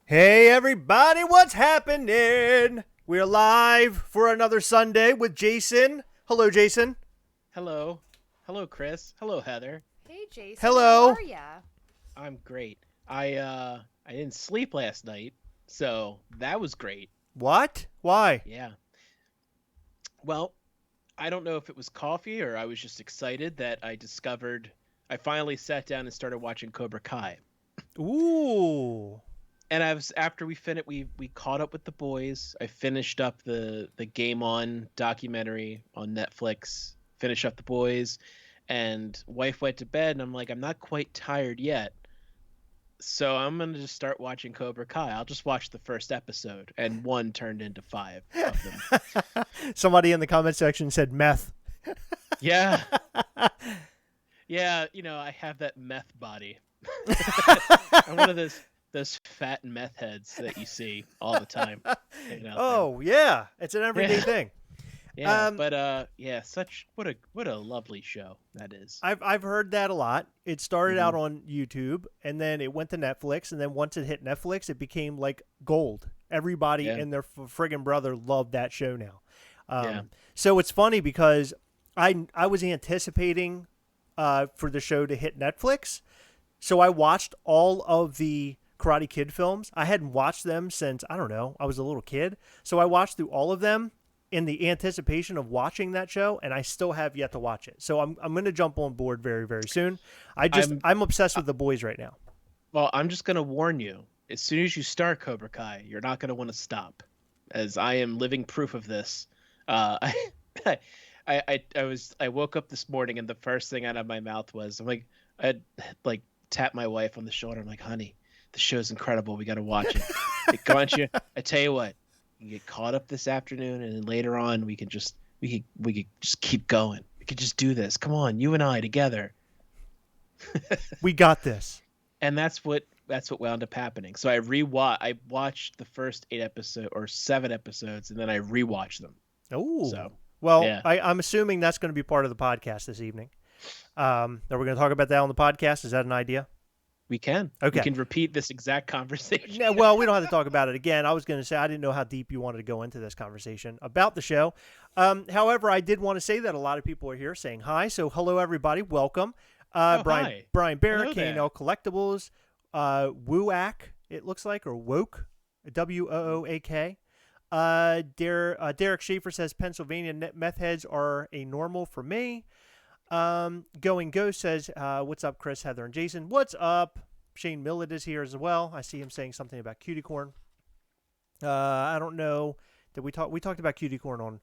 Hey everybody, what's happening? We're live for another Sunday with Jason. Hello, Jason. Hello. Hello, Chris. Hello, Heather. Hey Jason, how Hello. are ya? I'm great. I didn't sleep last night, so that was great. What? Why? Yeah. Well, I don't know if it was coffee or I was just excited that I finally sat down and started watching Cobra Kai. Ooh. And I was after we caught up with the boys. I finished up the Game On documentary on Netflix. Finished up the boys, and wife went to bed, and I'm like, I'm not quite tired yet. So I'm gonna just start watching Cobra Kai. I'll just watch the first episode, and one turned into five of them. Somebody in the comment section said meth. Yeah, yeah. I have that meth body. I'm one of those fat meth heads that you see all the time. Oh, yeah. It's an everyday thing. Yeah, but yeah, what a lovely show that is. I've heard that a lot. It started Mhm. out on YouTube, and then it went to Netflix, and then once it hit Netflix, it became like gold. Everybody Yeah. and their friggin' brother loved that show now. Yeah. So it's funny because I was anticipating for the show to hit Netflix, so I watched all of the Karate Kid films. I hadn't watched them since, I don't know, I was a little kid. So I watched through all of them in the anticipation of watching that show, and I still have yet to watch it. So I'm going to jump on board very, very soon. I'm obsessed with the boys right now. Well, I'm just gonna warn you. As soon as you start Cobra Kai, you're not gonna want to stop, as I am living proof of this. I, I woke up this morning and the first thing out of my mouth was I like tapped my wife on the shoulder. I'm like, honey, the show's incredible. We got to watch it. Like, come on, I tell you what, you get caught up this afternoon, and then later on we could just keep going. We could just do this. Come on, you and I together. We got this. And that's what wound up happening. So I watched the first 7 episodes, and then I rewatched them. Oh, So well, yeah. I'm assuming that's going to be part of the podcast this evening. Are we going to talk about that on the podcast? Is that an idea? We can. Okay. We can repeat this exact conversation. Yeah, well, we don't have to talk about it again. I was going to say I didn't know how deep you wanted to go into this conversation about the show. However, I did want to say that a lot of people are here saying hi. So hello, everybody. Welcome. Hi. Brian Barrett, Hello there. K&L Collectibles, Wooak, it looks like, or Woke, WOOAK. Derek Schaefer says Pennsylvania meth heads are a normal for me. Going Ghost says, what's up, Chris, Heather, and Jason? What's up? Shane Millett is here as well. I see him saying something about cutie corn. I don't know. Did we talked about cutie corn on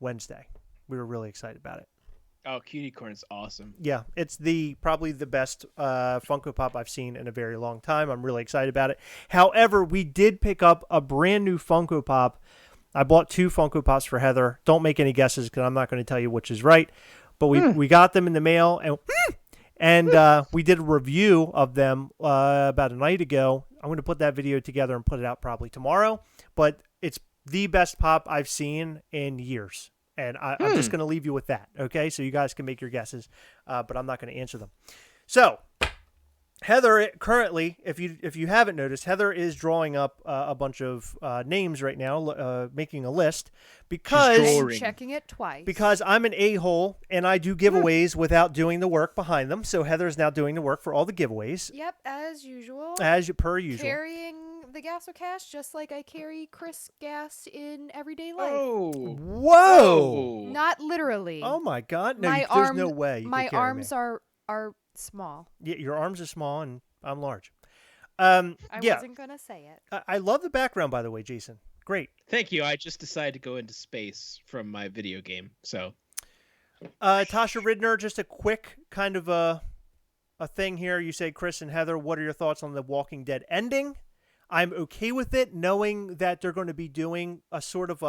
Wednesday. We were really excited about it. Oh, Cutie Corn's awesome. Yeah, it's probably the best Funko Pop I've seen in a very long time. I'm really excited about it. However, we did pick up a brand new Funko Pop. I bought 2 Funko Pops for Heather. Don't make any guesses because I'm not going to tell you which is right. But we got them in the mail, and we did a review of them about a night ago. I'm going to put that video together and put it out probably tomorrow. But it's the best pop I've seen in years. And I'm just going to leave you with that, okay? So you guys can make your guesses, but I'm not going to answer them. So Heather currently, if you haven't noticed, Heather is drawing up a bunch of names right now, making a list Drawing. Checking it twice. because I'm an a-hole and I do giveaways without doing the work behind them. So Heather is now doing the work for all the giveaways, Yep, as usual. per usual. Carrying the Gastlecast just like I carry Chris Gas in everyday life. Oh. Whoa! Not literally. Oh my God! No, my there's arms, no way you my could carry arms me. are small. Yeah, your arms are small and I'm large. I Yeah. wasn't gonna say it. I love the background, by the way, Jason. Great. Thank you. I just decided to go into space from my video game. So Tasha Ridner, just a quick kind of a thing here. You say, Chris and Heather, what are your thoughts on the Walking Dead ending? I'm okay with it, knowing that they're going to be doing a sort of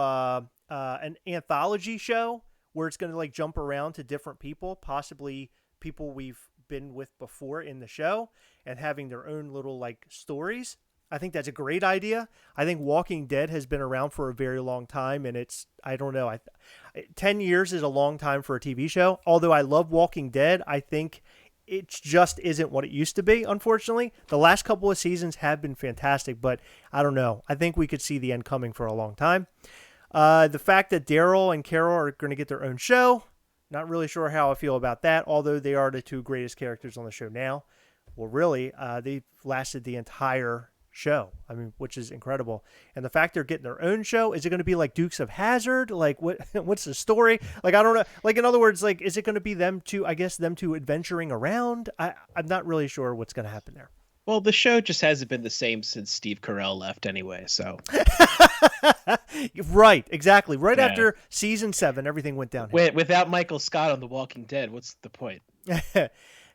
an anthology show where it's going to like jump around to different people, possibly people we've been with before in the show, and having their own little like stories. I think that's a great idea. I think Walking Dead has been around for a very long time, and I don't know. 10 years is a long time for a TV show. Although I love Walking Dead, I think it just isn't what it used to be, unfortunately. The last couple of seasons have been fantastic, but I don't know. I think we could see the end coming for a long time. The fact that Daryl and Carol are going to get their own show, not really sure how I feel about that, although they are the two greatest characters on the show now. Well, really, they've lasted the entire show. I mean, which is incredible. And the fact they're getting their own show, is it going to be like Dukes of Hazzard? Like, what's the story? Like, I don't know. Like, in other words, like, is it going to be them two adventuring around? I'm not really sure what's going to happen there. Well, the show just hasn't been the same since Steve Carell left anyway, so. Right, exactly. Right Yeah. after season 7, everything went downhill. Without Michael Scott on The Walking Dead, what's the point?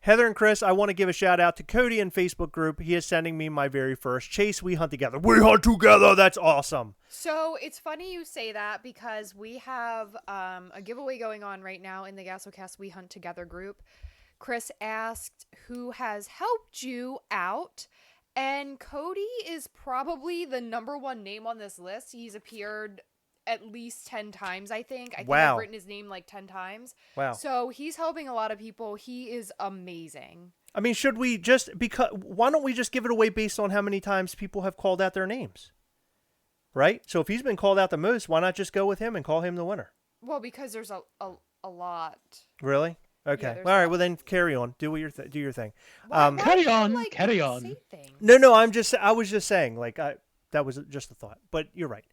Heather and Chris, I want to give a shout out to Cody in Facebook group. He is sending me my very first Chase We Hunt Together. We hunt together. That's awesome. So it's funny you say that because we have a giveaway going on right now in the Gastlecast We Hunt Together group. Chris asked who has helped you out, and Cody is probably the number one name on this list. He's appeared at least 10 times, I think. I think Wow. I've written his name like 10 times. Wow. So he's helping a lot of people. He is amazing. I mean, should we just, why don't we just give it away based on how many times people have called out their names? Right? So if he's been called out the most, why not just go with him and call him the winner? Well, because there's a lot. Really? Okay. there's All right. a- well, then carry on. Do your thing. Why Carry do you, on, like, carry on. say things? No. I was just saying, like, that was just a thought. But you're right.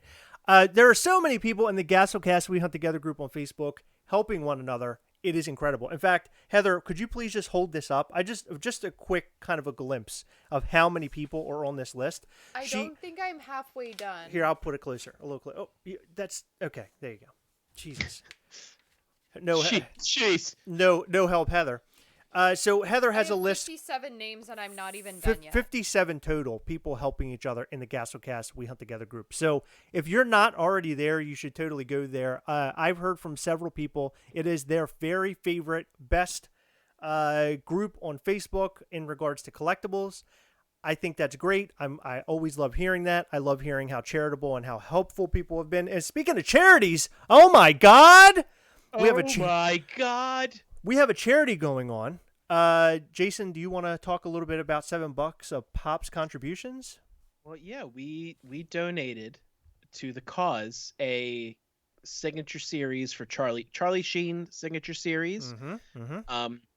There are so many people in the Gastlecast We Hunt Together group on Facebook helping one another. It is incredible. In fact, Heather, could you please just hold this up? Just a quick kind of a glimpse of how many people are on this list. I don't think I'm halfway done. Here, I'll put it closer. A little closer. Oh, that's okay. There you go. Jesus. No, Jeez. no help, Heather. So Heather has I have a list. 57 names and I'm not even done yet. 57 total people helping each other in the Gastlecast We Hunt Together group. So if you're not already there, you should totally go there. I've heard from several people. It is their very favorite, best group on Facebook in regards to collectibles. I think that's great. I always love hearing that. I love hearing how charitable and how helpful people have been. And speaking of charities, oh my God, My God. we have a charity going on. Jason, do you want to talk a little bit about $7 of Pop's contributions? Well, yeah, we donated to the cause a signature series for Charlie Sheen signature series,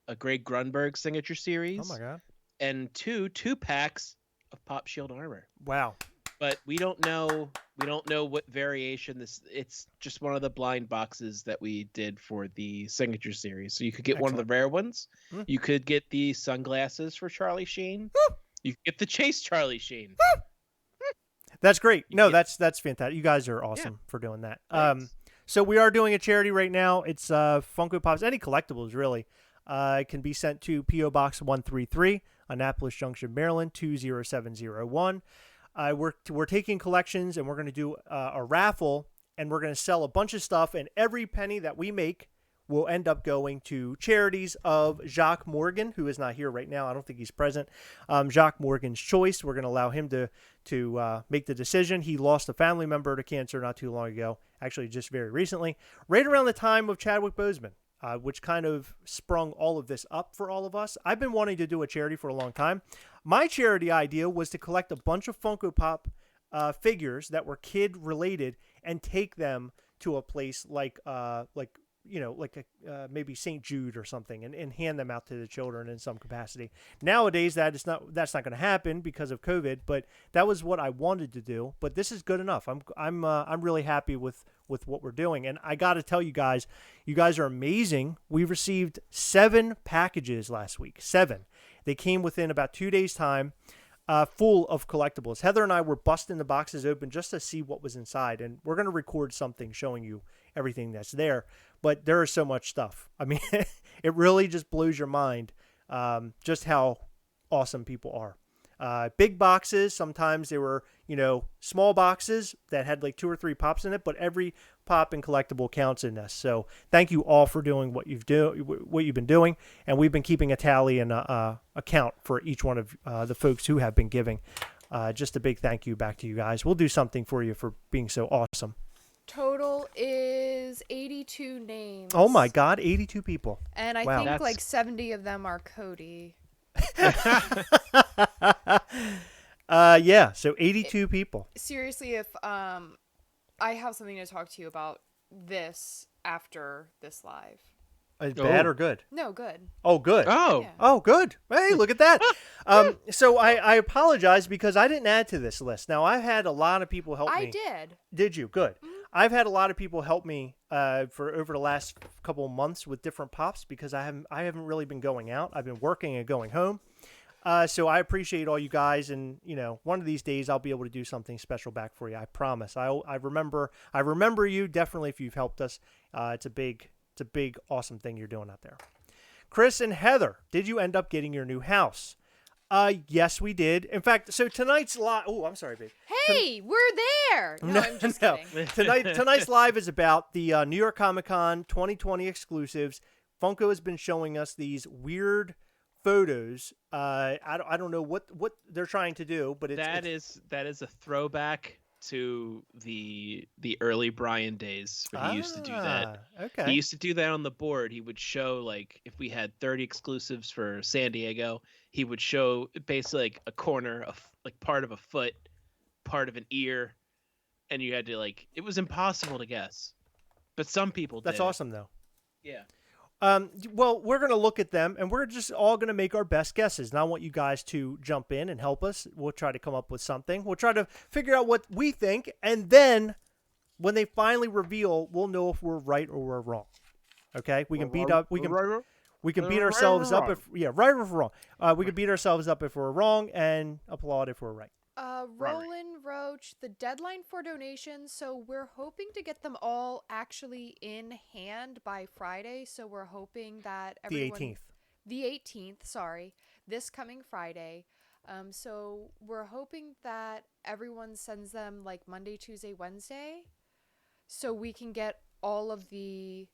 a Greg Grunberg signature series, Oh my God. and two packs of Pop Shield armor. Wow. But we don't know what variation this. It's just one of the blind boxes that we did for the signature series. So you could get one of the rare ones. Mm. You could get the sunglasses for Charlie Sheen. You could get the Chase Charlie Sheen. That's great. You No, get- that's fantastic. You guys are awesome for doing that. Thanks. So we are doing a charity right now. It's Funko Pops, any collectibles really. It can be sent to P.O. Box 133, Annapolis Junction, Maryland 20701. We're taking collections and we're going to do a raffle, and we're going to sell a bunch of stuff, and every penny that we make will end up going to charities of Jacques Morgan, who is not here right now. I don't think he's present. Jacques Morgan's Choice. We're going to allow him to make the decision. He lost a family member to cancer not too long ago, actually just very recently, right around the time of Chadwick Boseman, which kind of sprung all of this up for all of us. I've been wanting to do a charity for a long time. My charity idea was to collect a bunch of Funko Pop figures that were kid related and take them to a place like maybe St. Jude or something, and hand them out to the children in some capacity. Nowadays, that's not going to happen because of COVID, but that was what I wanted to do. But this is good enough. I'm really happy with what we're doing, and I got to tell you guys are amazing. We received 7 packages last week. 7. They came within about 2 days' time. Full of collectibles. Heather and I were busting the boxes open just to see what was inside, and we're going to record something showing you everything that's there. But there is so much stuff. I mean, it really just blows your mind just how awesome people are. Big boxes, sometimes they were, small boxes that had like 2 or 3 pops in it, but every pop and collectible counts in this. So thank you all for doing what you've been doing, and we've been keeping a tally and a count for each one of the folks who have been giving. Just a big thank you back to you guys. We'll do something for you for being so awesome. Total is was 82 names. Oh my God, 82 people. And I Wow. think That's- like 70 of them are Cody. Yeah, so 82 people. Seriously, if I have something to talk to you about this after this live. Bad Oh. or good? No, good. Oh, good. Oh, Yeah. Oh, good. Hey, look at that. So I apologize because I didn't add to this list. Now, I've had a lot of people help me. I did. Did you? Good. I've had a lot of people help me for over the last couple of months with different pops because I haven't really been going out. I've been working and going home. So I appreciate all you guys, and one of these days I'll be able to do something special back for you. I promise. I remember you definitely if you've helped us. It's a big, awesome thing you're doing out there. Chris and Heather, did you end up getting your new house? Yes, we did. In fact, so tonight's live. Oh, I'm sorry, babe. Hey, we're there. No, I'm just kidding. Tonight's live is about the New York Comic Con 2020 exclusives. Funko has been showing us these weird photos. I don't know what they're trying to do, but that is a throwback to the early Brian days when he used to do that. Okay. He used to do that on the board. He would show, like, if we had 30 exclusives for San Diego, he would show basically like a corner of like part of a foot, part of an ear, and you had to it was impossible to guess. But some people did. That's awesome though. Yeah. Well, we're going to look at them, and we're just all going to make our best guesses. And I want you guys to jump in and help us. We'll try to come up with something. We'll try to figure out what we think, and then when they finally reveal, we'll know if we're right or we're wrong. Okay? We can beat ourselves up if right or wrong. We can beat ourselves up if we're wrong and applaud if we're right. Roland Roach, the deadline for donations, so we're hoping to get them all actually in hand by Friday. So we're hoping that everyone... The 18th, sorry. This coming Friday. So we're hoping that everyone sends them like Monday, Tuesday, Wednesday. So we can get all of the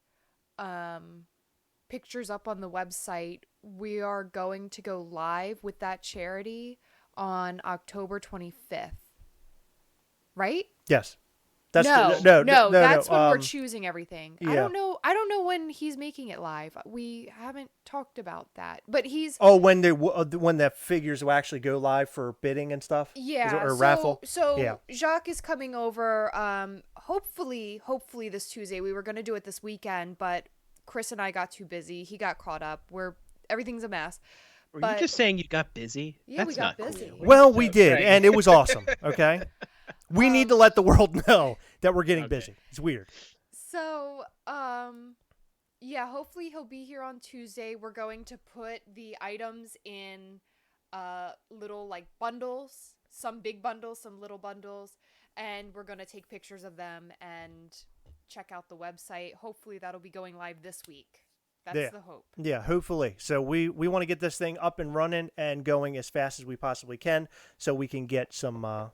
pictures up on the website. We are going to go live with that charity on October 25th. Right? Yes. That's no, that's when we're choosing everything. Yeah. I don't know when he's making it live. We haven't talked about that. But he's when the figures will actually go live for bidding and stuff? Yeah. Or raffle? So yeah. Jacques is coming over hopefully this Tuesday. We were going to do it this weekend, but Chris and I got too busy. He got caught up. Everything's a mess. Were you just saying you got busy? Yeah, That's we got not busy. Cool. Well, we did, and it was awesome, okay? We need to let the world know that we're getting busy. It's weird. So, yeah, hopefully he'll be here on Tuesday. We're going to put the items in little, bundles. Some big bundles, some little bundles. And we're going to take pictures of them and check out the website. Hopefully that'll be going live this week. That's the hope. Yeah, hopefully. So we want to get this thing up and running and going as fast as we possibly can, so we can get some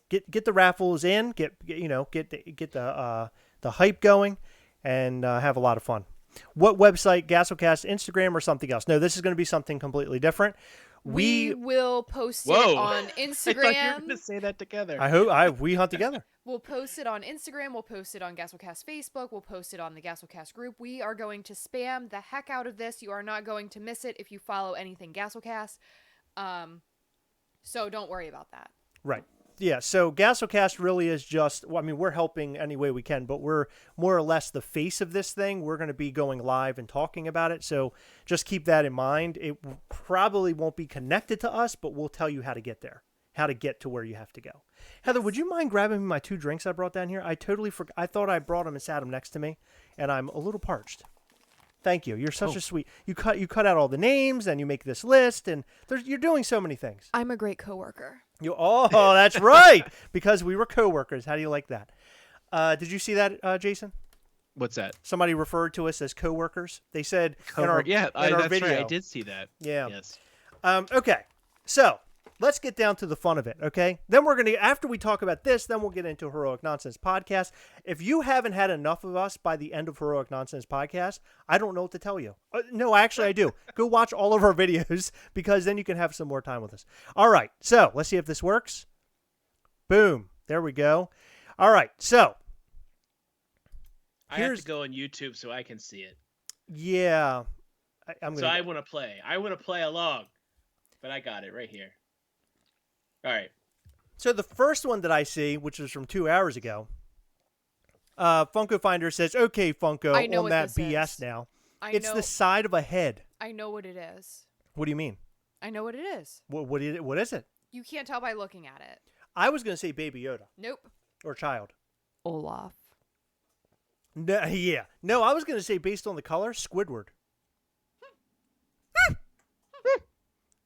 get the raffles in, get the hype going, and have a lot of fun. What website? Gastlecast, Instagram, or something else? No, this is going to be something completely different. We will post it on Instagram. I thought you were going to say that together. I hope we hunt together. We'll post it on Instagram. We'll post it on Gastlecast Facebook. We'll post it on the Gastlecast group. We are going to spam the heck out of this. You are not going to miss it if you follow anything Gastlecast. So don't worry about that. Right. Yeah, so Gastlecast really is just, we're helping any way we can, but we're more or less the face of this thing. We're going to be going live and talking about it, so just keep that in mind. It probably won't be connected to us, but we'll tell you how to get there, how to get to where you have to go. Heather, would you mind grabbing me my 2 drinks I brought down here? I totally forgot. I thought I brought them and sat them next to me, and I'm a little parched. Thank you. You're such a sweet. You cut out all the names, and you make this list, and you're doing so many things. I'm a great coworker. That's right. Because we were coworkers. How do you like that? Did you see that, Jason? What's that? Somebody referred to us as coworkers. They said in our video. Right. I did see that. Yeah. Yes. Okay. So let's get down to the fun of it. Okay. Then after we talk about this, then we'll get into Heroic Nonsense Podcast. If you haven't had enough of us by the end of Heroic Nonsense Podcast, I don't know what to tell you. No, actually I do. Go watch all of our videos, because then you can have some more time with us. All right. So let's see if this works. Boom. There we go. All right. So I have to go on YouTube so I can see it. Yeah. I want to play. I want to play along. But I got it right here. All right. So the first one that I see, which was from 2 hours ago, Funko Finder says, "Okay, Funko, I know on what that this BS is. now. I It's know. the side of a head." I know what it is. What do you mean? I know what it is. What is it? You can't tell by looking at it. I was going to say Baby Yoda Nope. or child. Olaf. No, yeah. No, I was going to say based on the color, Squidward.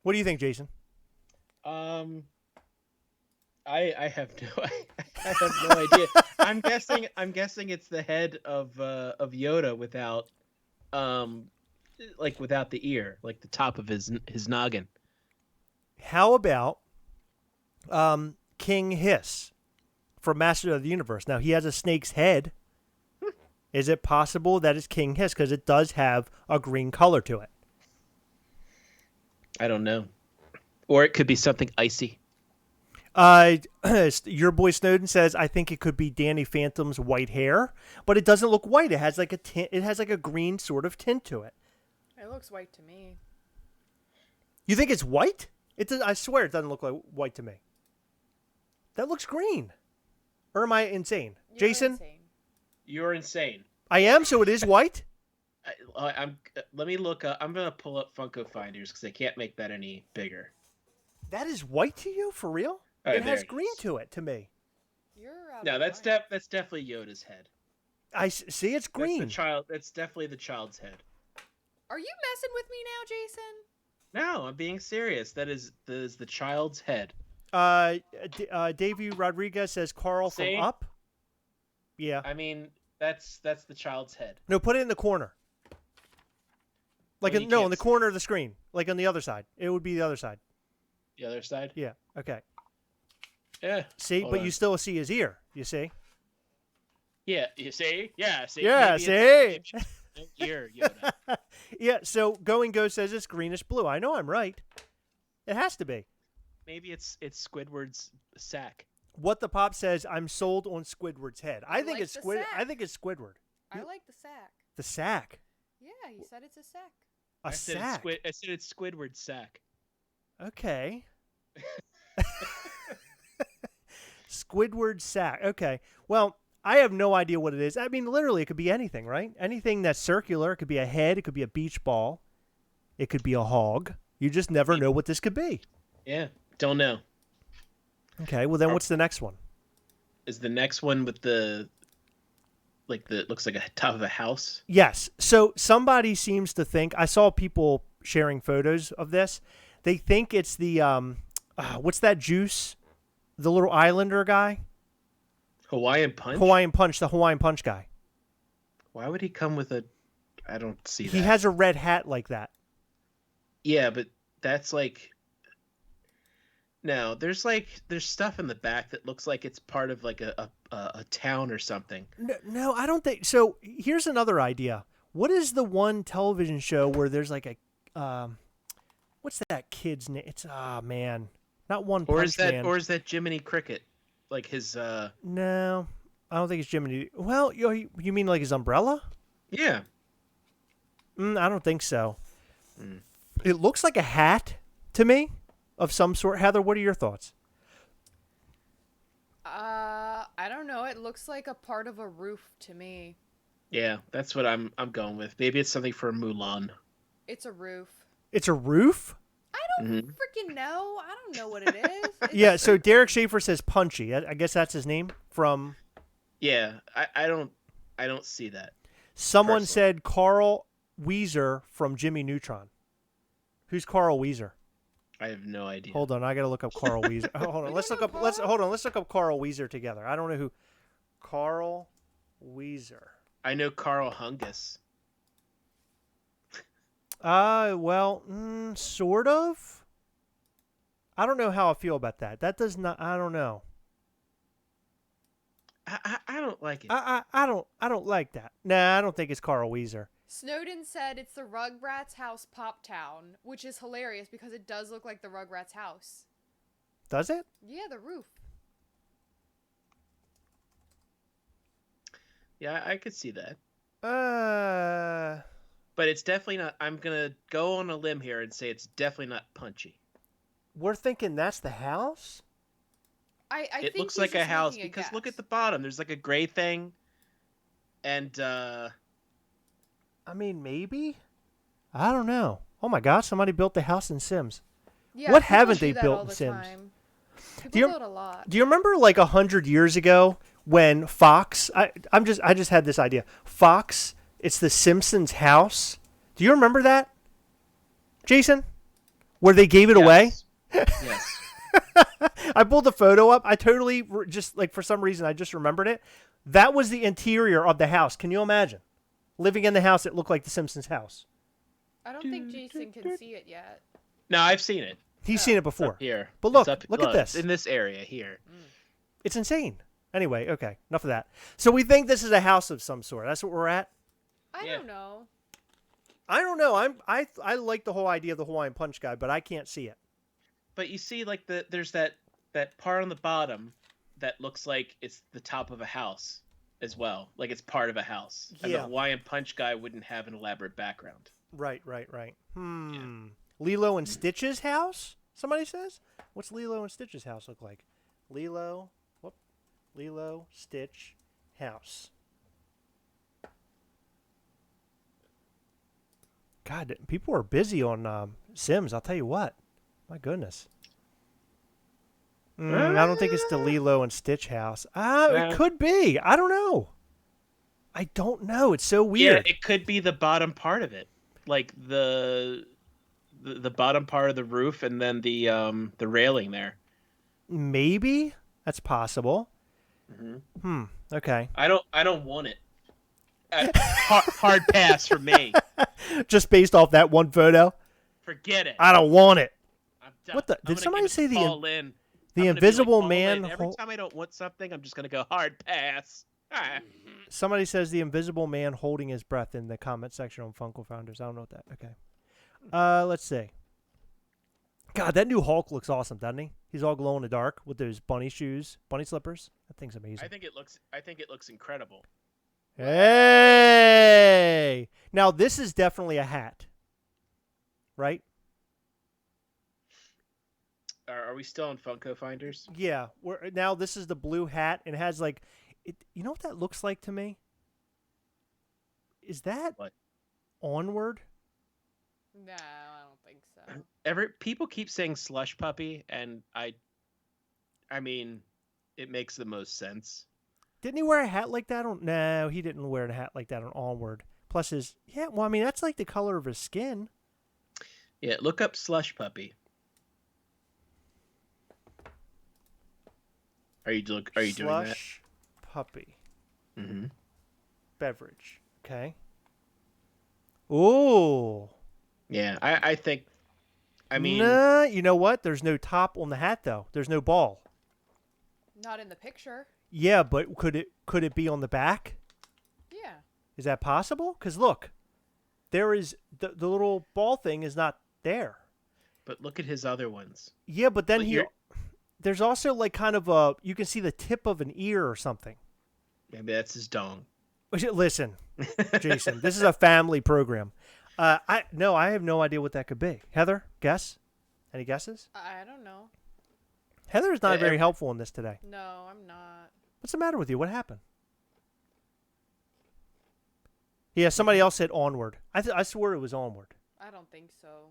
What do you think, Jason? I have no idea. I'm guessing it's the head of Yoda without without the ear, like the top of his noggin. How about King Hiss from Master of the Universe? Now, he has a snake's head. Is it possible that it's King Hiss? Because it does have a green color to it. I don't know. Or it could be something icy. Your boy Snowden says, I think it could be Danny Phantom's white hair, but it doesn't look white. It has like a tint. It has like a green sort of tint to it. It looks white to me. You think it's white? I swear it doesn't look like white to me. That looks green. Or am I insane? You're Jason? insane. You're insane. I am, so it is white? Let me look up. I'm gonna pull up Funko Finders because I can't make that any bigger. That is white to you? For real? Right, it has there green is. to it to me. You're No, that's definitely Yoda's head. I see it's green. That's the child. That's definitely the child's head. Are you messing with me now, Jason? No, I'm being serious. That is the child's head. Davey Rodriguez says Carl See? from Up. Yeah. I mean, that's the child's head. No, put it in the corner. Like Well, you in can't the see. corner of the screen, like on the other side. It would be the other side. The other side. Yeah. Okay. Yeah. See, Hold but on. you still see his ear. You see? Yeah. You see? Yeah. See. Yeah. Maybe See? it's no ear Yoda. Yeah. So Going Go says it's greenish blue. I know I'm right. It has to be. Maybe it's Squidward's sack. What the Pop says, I'm sold on Squidward's head. I think like it's the Squid. sack. I think it's Squidward. I like the sack. The sack. Yeah, he said it's a sack. A I said sack. I said it's Squidward's sack. Okay. Squidward sack. Okay. Well, I have no idea what it is. I mean, literally, it could be anything, right? Anything that's circular. It could be a head. It could be a beach ball. It could be a hog. You just never know what this could be. Yeah. Don't know. Okay. Well, then what's the next one? Is the next one with the looks like a top of a house? Yes. So somebody seems to think, I saw people sharing photos of this. They think it's the, what's that juice? The little Islander guy? Hawaiian Punch? The Hawaiian Punch guy. Why would he come with a... I don't see that. He has a red hat like that. Yeah, but that's like... No, there's stuff in the back that looks like it's part of like a town or something. No, I don't think... So here's another idea. What is the one television show where there's like a... what's that kid's name? It's... man. Not One Punch Man. Or is that Jiminy Cricket? Like his... No, I don't think it's Jiminy. Well, you mean like his umbrella? Yeah. I don't think so. It looks like a hat to me of some sort. Heather, what are your thoughts? I don't know. It looks like a part of a roof to me. Yeah, that's what I'm going with. Maybe it's something for Mulan. It's a roof. It's a roof? I don't freaking know. I don't know what it is. Yeah, so Derek Schaefer says Punchy. I guess that's his name from... Yeah, I don't see that. Someone personally. said Carl Weezer from Jimmy Neutron. Who's Carl Weezer? I have no idea. Hold on, I gotta look up Carl Weezer. Hold on, let's look up Carl Weezer together. I don't know who Carl Weezer. I know Carl Hungus. Well, sort of. I don't know how I feel about that. That does not. I don't know. I don't like it. I don't like that. Nah, I don't think it's Carl Weezer. Snowden said it's the Rugrats house Pop Town, which is hilarious because it does look like the Rugrats house. Does it? Yeah, the roof. Yeah, I could see that. We're But it's definitely not. I'm gonna go on a limb here and say it's definitely not Punchy. thinking that's the house. I It think looks he's like a just house making a because look at guess. the bottom. There's like a gray thing, and I mean, maybe. I don't know. Oh my gosh, somebody built the house in Sims. Yeah, What people haven't do they that built all in the Sims? time. People Do you- build a lot. Do you remember like 100 years ago when Fox? I just had this idea. Fox, it's the Simpsons house. Do you remember that, Jason? Where they gave it away? Yes. I pulled the photo up. I totally just like for some reason I just remembered it. That was the interior of the house. Can you imagine living in the house that looked like the Simpsons house? I don't think Jason can see it yet. No, I've seen it. He's Oh. seen it It's before. up here. But It's look, up, look at this. It's in this area here. It's insane. Anyway, okay, enough of that. So we think this is a house of some sort. That's what we're at. I Yeah. don't know. I don't know. I like the whole idea of the Hawaiian Punch guy, but I can't see it. But you see, like there's that part on the bottom that looks like it's the top of a house as well. Like it's part of a house. And the Yeah. Hawaiian Punch guy wouldn't have an elaborate background. Right. Lilo and Stitch's house? Somebody says? What's Lilo and Stitch's house look like? Lilo, Stitch, house. God, people are busy on Sims, I'll tell you what. My goodness. I don't think it's the Lilo and Stitch house. It could be. I don't know. I don't know. It's so weird. Yeah, it could be the bottom part of it, like the bottom part of the roof, and then the railing there. Maybe that's possible. Okay. I don't want it. Hard pass for me. Just based off that one photo, Forget it. I don't want it. I'm done. What the- I'm did gonna somebody give it say to the Paul Lynn. the I'm gonna be like Invisible Paul Man Lynn. Every hol- time I don't want something, I'm just gonna go hard pass. Ah. Somebody says the Invisible Man holding his breath in the comment section on Funko Founders. I don't know what that. Okay. Let's see. God, that new Hulk looks awesome, doesn't he? He's all glow in the dark with those bunny shoes, bunny slippers. That thing's amazing. I think it looks incredible. Hey! Now this is definitely a hat, right? Are we still on Funko Finders? Yeah. Now this is the blue hat and it has like, you know what that looks like to me? Is that What? Onward? No, I don't think so. People keep saying slush puppy, and I mean, it makes the most sense. Didn't he wear a hat like that on? No, he didn't wear a hat like that on Onward. Plus well, I mean that's like the color of his skin. Yeah, look up slush puppy. Are you doing that? Slush puppy Mm-hmm. beverage. Okay. Ooh. Yeah, I think. I mean, nah, you know what? There's no top on the hat though. There's no ball. Not in the picture. Yeah, but could it be on the back? Yeah. Is that possible? Because look, there is the little ball thing is not there. but look at his other ones. Yeah, but then But there's also like kind of you can see the tip of an ear or something. Maybe that's his dong. Listen, Jason, this is a family program. I have no idea what that could be. Heather, guess? Any guesses? I don't know. Heather is not Yeah, very helpful in this today. No, I'm not. What's the matter with you? What happened? Yeah, somebody else said Onward. I swore it was Onward. I don't think so.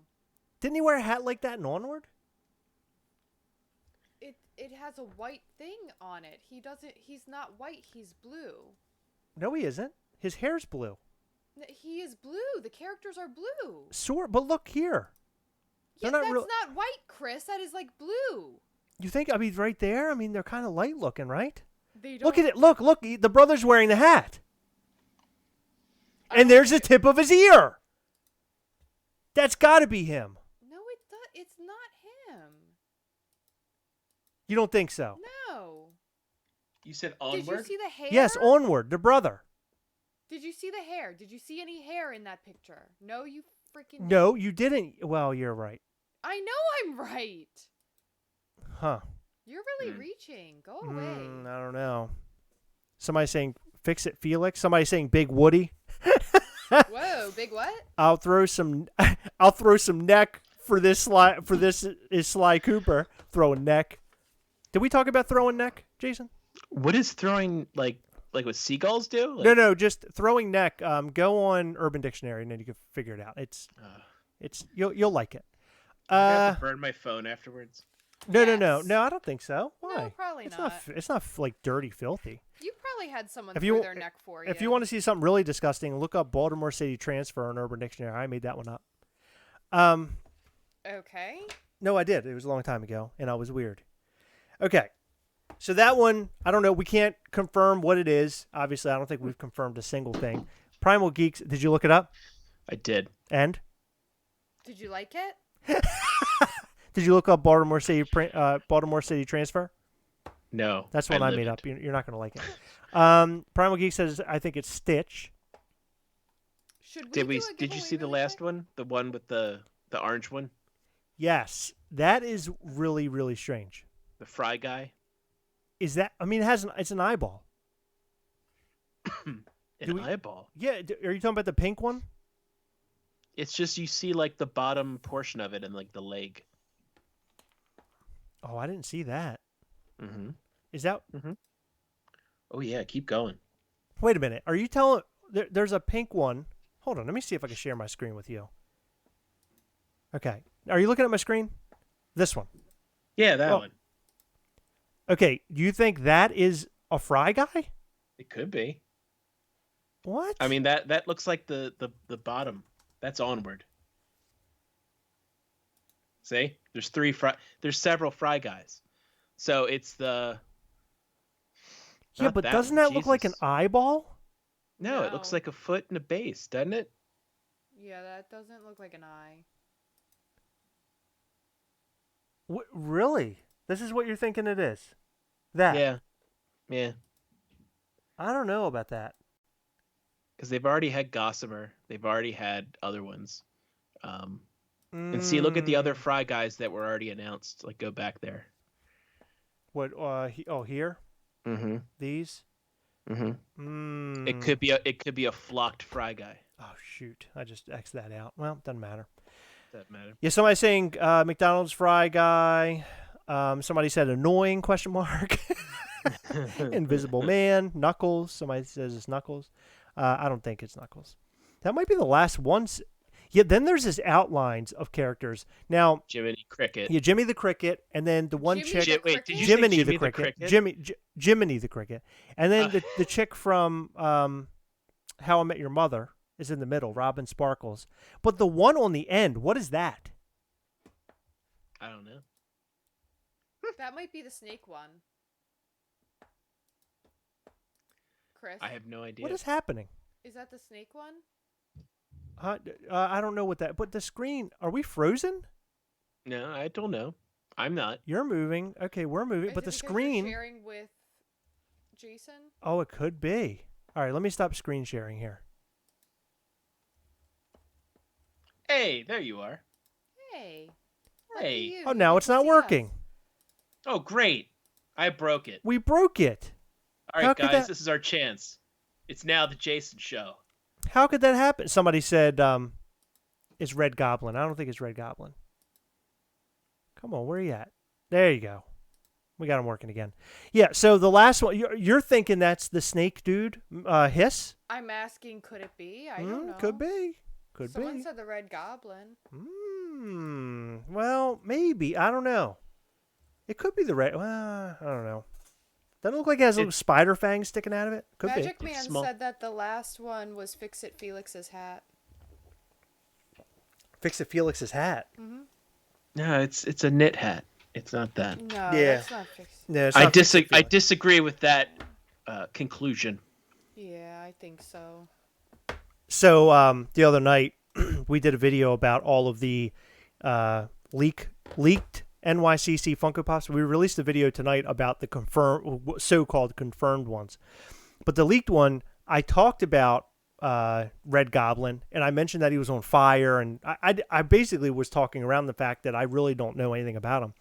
Didn't he wear a hat like that in Onward? It has a white thing on it. He's not white, he's blue. No, he isn't. His hair's blue. He is blue. The characters are blue. Sort, but look here. Yeah, They're not that's real- not white, Chris. That is like blue. You think? I mean, right there. I mean, they're kind of light looking, right? They don't. Look at it. Look. The brother's wearing the hat, and there's the tip of his ear. That's got to be him. No, it's not him. You don't think so? No. You said Did you onward. see the hair? Yes, Onward, the brother. Did you see the hair? Did you see any hair in that picture? No, you freaking. No, you didn't. Well, you're right. I know I'm right. Huh. You're really reaching. Go away. I don't know. Somebody saying Fix It Felix. Somebody saying Big Woody. Whoa, big what? I'll throw some neck for this Sly. For this is Sly Cooper throwing neck. Did we talk about throwing neck, Jason? What is throwing like what seagulls do? Like, No, just throwing neck. Go on Urban Dictionary and then you can figure it out. It's you'll like it. I have to burn my phone afterwards. No, Yes. no, I don't think so. Why? No, probably it's not. It's not like dirty, filthy. You probably had someone If throw you- their neck for you. If you want to see something really disgusting, look up Baltimore City transfer on Urban Dictionary. I made that one up. Okay. No, I did. It was a long time ago, and I was weird. Okay. So that one, I don't know. We can't confirm what it is. Obviously, I don't think we've confirmed a single thing. Primal Geeks, did you look it up? I did. And? Did you like it? Did you look up Baltimore City transfer? No. That's one I made lived. up. You're not going to like it. Primal Geek says, I think it's Stitch. Should we Did do we? a Did you giveaway see the really last quick? one? The one with the orange one, Yes. That is really, really strange. the fry guy. Is that, I mean, it's an eyeball. An eyeball. Yeah. Are you talking about the pink one? It's just you see like the bottom portion of it and like the leg. Oh, I didn't see that. Mm-hmm. Is that, Oh yeah, keep going. wait a minute. Are you telling, there's a pink one. Hold on. Let me see if I can share my screen with you. Okay. Are you looking at my screen? This one. Yeah, that Oh. one. Okay. Do you think that is a fry guy? It could be. What? I mean that looks like the bottom. That's onward. See? There's several fry guys. So it's the yeah, not but that doesn't one. that look like an Jesus. eyeball? No, it looks No. like a foot and a base, doesn't it? Yeah, that doesn't look like an eye. Really? This is what you're thinking it is? That? Yeah. Yeah. I don't know about that. Because they've already had Gossamer. They've already had other ones. And see, look at the other fry guys that were already announced. Like, go back there. What? Here? Mm-hmm. These? Mm-hmm. It could be a flocked fry guy. Oh shoot! I just X'd that out. Well, doesn't matter. Doesn't matter. Yeah, somebody's saying McDonald's fry guy. Somebody said annoying ? Invisible Man. Knuckles. Somebody says it's Knuckles. I don't think it's Knuckles. That might be the last ones. Yeah, then there's this outlines of characters. Now, Jiminy Cricket. yeah, Jimmy the Cricket, and then the one Jimmy chick. the Wait, did you Jiminy say the Cricket. Jiminy the Cricket. And then the chick from How I Met Your Mother is in the middle, Robin Sparkles. But the one on the end, what is that? I don't know. That might be the snake one. Chris, I have no idea. What is happening? is that the snake one? I don't know what that. But the screen, are we frozen? No, I don't know. I'm not. You're moving. Okay, we're moving. Is But it the because you're screen. sharing with Jason? Oh, it could be. All right, let me stop screen sharing here. Hey, there you are. Hey. Lucky Hey. you, Oh, you now get it's to not see working. us. Oh, great. I broke it. We broke it. All How right, could guys, that- this is our chance. It's now the Jason show. How could that happen? Somebody said it's Red Goblin. I don't think it's Red Goblin. Come on, where are you at? There you go. We got him working again. Yeah, so the last one, you're thinking that's the snake dude, Hiss? I'm asking, could it be? I don't know. Could be. Could Someone be. said the Red Goblin. Well, maybe. I don't know. It could be the red. Well, I don't know. Doesn't look like it has little spider fangs sticking out of it. Could Magic be. Man small. said that the last one was Fix It Felix's hat. Fix It Felix's hat. No, it's a knit hat. It's not that. No, Yeah. that's not Fix. No, it's I not Fix It I Felix. disagree with that conclusion. Yeah, I think so. So the other night, we did a video about all of the leaked NYCC Funko Pops. We released a video tonight about the so-called confirmed ones. But the leaked one, I talked about Red Goblin, and I mentioned that he was on fire, and I basically was talking around the fact that I really don't know anything about him.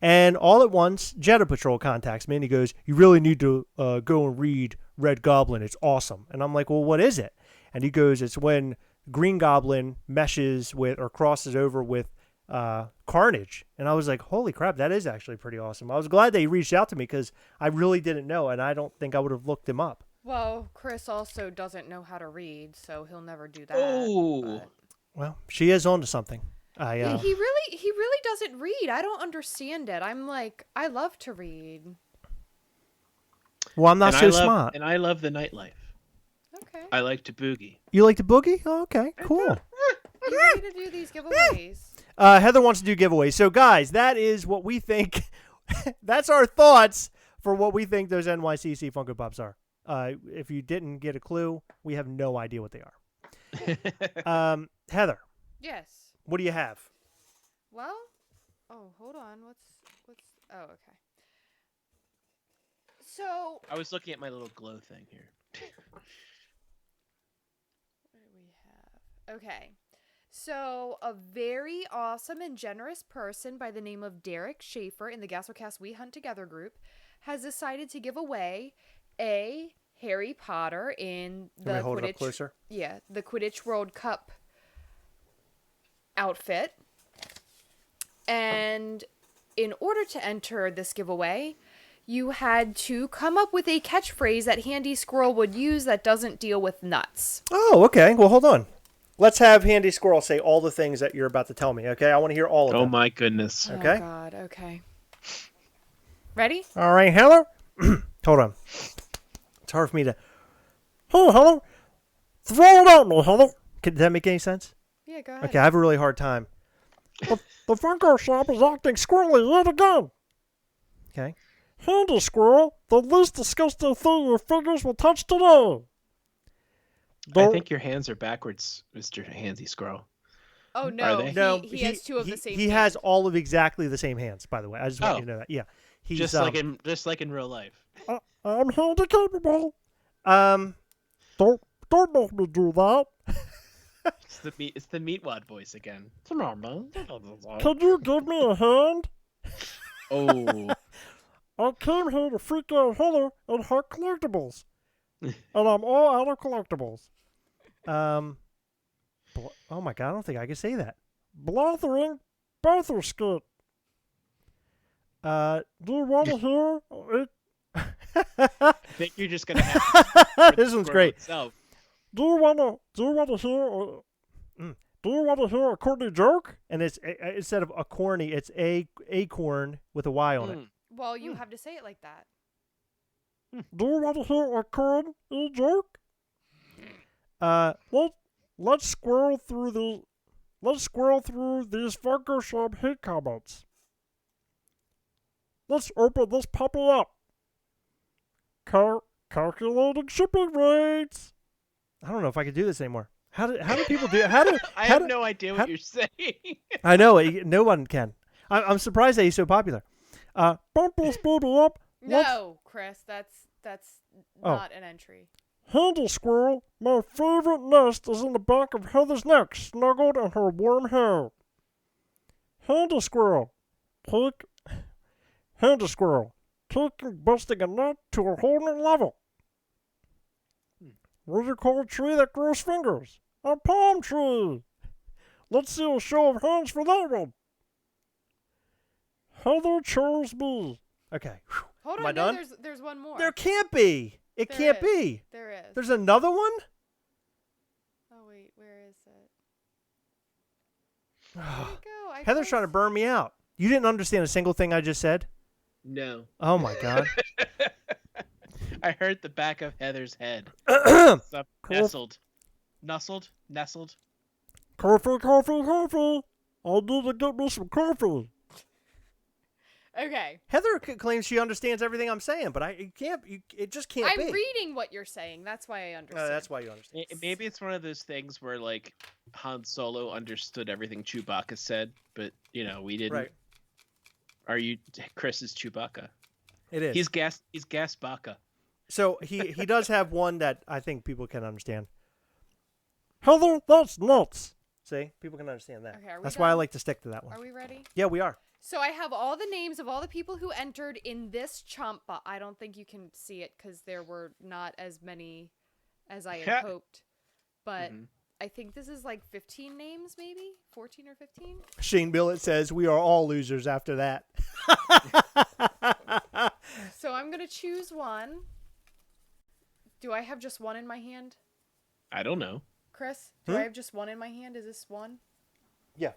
And all at once, Jetta Patrol contacts me and he goes, "You really need to go and read Red Goblin. It's awesome." And I'm like, "Well, what is it?" And he goes, "It's when Green Goblin meshes with or crosses over with Carnage." And I was like, "Holy crap, that is actually pretty awesome." I was glad that he reached out to me because I really didn't know, and I don't think I would have looked him up. Well, Chris also doesn't know how to read, so he'll never do that. Oh. but- Well, she is onto something. Yeah, he really doesn't read. I don't understand it. I'm like, I love to read. Well, I'm not And so I love, smart. And I love the nightlife. Okay. I like to boogie. You like to boogie? Oh, okay, cool. You ready to do these giveaways? Heather wants to do giveaways. So, guys, that is what we think. That's our thoughts for what we think those NYCC Funko Pops are. If you didn't get a clue, we have no idea what they are. Heather, Yes. what do you have? Well, oh, hold on. What's? Oh, okay. So, I was looking at my little glow thing here. what do we have? Okay. So, a very awesome and generous person by the name of Derek Schaefer in the Gastlecast We Hunt Together group has decided to give away a Harry Potter in the Can we hold it up Quidditch. closer? Yeah, the Quidditch World Cup outfit. And in order to enter this giveaway, you had to come up with a catchphrase that Handy Squirrel would use that doesn't deal with nuts. Oh, okay. Well, hold on. Let's have Handy Squirrel say all the things that you're about to tell me, okay? I want to hear all of them. Oh my goodness. Okay. Oh, God. Okay. Ready? All right, Heather. Hold on. It's hard for me to... Oh, Heather. Throw it at me, Heather. Did that make any sense? Yeah, go ahead. Okay, I have a really hard time. The Funko shop is acting squirrely yet again. Okay. Handy Squirrel, the least disgusting thing your fingers will touch today. I think your hands are backwards, Mr. Handy Squirrel. Oh, no. they? No, He has two of the same He has all of exactly the same hands, by the way. I just want Oh. you to know that. Yeah. He's, Just like in real life. I'm handy capable. Don't make me do that. It's the meatwad voice again. Can Can you give me a hand? Oh. I came here to freak out Heather and her collectibles. And I'm all out of collectibles. Oh my god, I don't think I can say that. Blathering Batherskit. Do you want to hear it? I think you're just gonna have to This one's great. Itself. Do you want to hear a corny joke? And it's instead of a corny, it's a acorn with a Y on it. Well, you have to say it like that. Do you want to hear a corny joke? Let's squirrel through these Funko Shop hate comments. Let's open this puppy up. Calculating shipping rates. I don't know if I can do this anymore. How do people do it? I have no idea what you're saying. I know no one can. I'm surprised that he's so popular. Bump this baby up. No, Chris, that's not an entry. Handy Squirrel, my favorite nest is in the back of Heather's neck, snuggled in her warm hair. Handy Squirrel, taking busting a nut to a whole new level. What do you call a tree that grows fingers? A palm tree. Let's see a show of hands for that one. Heather chose me. Okay. Hold Am on, I done? There's one more. There can't be. It There can't is. be. There is. There's another one? Oh wait, where is it? Where'd it go? Heather's trying to burn me out. You didn't understand a single thing I just said? No. Oh my god. I heard the back of Heather's head. Nestled. Coffee. I need to get me some coffee. Okay. Heather claims she understands everything I'm saying, but it just can't be. I'm reading what you're saying. That's why I understand. That's why you understand. Maybe it's one of those things where like Han Solo understood everything Chewbacca said, but we didn't. Right. Are you Chris is Chewbacca? It is. He's Gasbaka. So he does have one that I think people can understand. Heather, that's nuts. See, people can understand that. Okay, are we That's why I done? like to stick to that one. Are we ready? Yeah, we are. So I have all the names of all the people who entered in this chump, but I don't think you can see it because there were not as many as I had hoped. But I think this is like 15 names, maybe 14 or 15. Shane Billet says we are all losers after that. So I'm gonna choose one. Do I have just one in my hand? I don't know. Chris, do I have just one in my hand? Is this one? Yeah.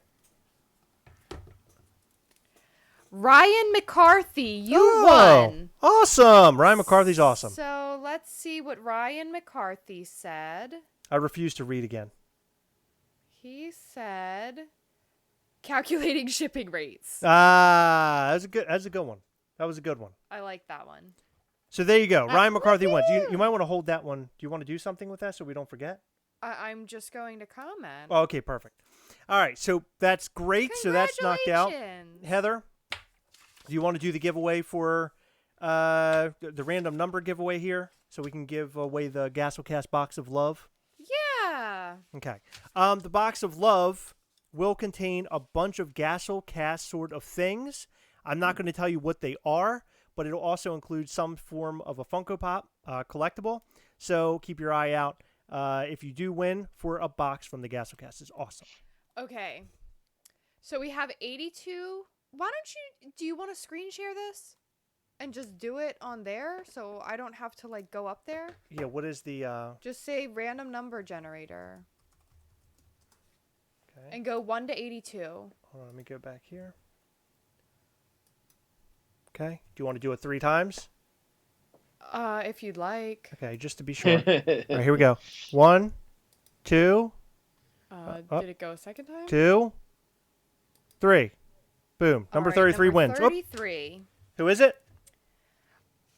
Ryan McCarthy, you won. Awesome. Ryan McCarthy's awesome. So let's see what Ryan McCarthy said. I refuse to read again. He said calculating shipping rates. That's a good one. That was a good one. I like that one. So there you go. Ryan McCarthy won. You might want to hold that one. Do you want to do something with that so we don't forget? I'm just going to comment. Oh, okay, perfect. All right, so that's great. So that's knocked out. Heather, do you want to do the giveaway for the random number giveaway here so we can give away the Gastlecast box of love? Yeah. Okay. The box of love will contain a bunch of Gastlecast sort of things. I'm not going to tell you what they are, but it'll also include some form of a Funko Pop collectible. So keep your eye out if you do win for a box from the Gastlecast. It's awesome. Okay. So we have 82. Do you want to screen share this and just do it on there so I don't have to like go up there? Yeah, what is the Just say random number generator. Okay. And go 1 to 82. Hold on, let me go back here. Okay. Do you want to do it 3 times? If you'd like. Okay, just to be sure. All right, here we go. 1, 2. Did it go a second time? 2, 3. Boom. Number 33 wins. 33. Who is it?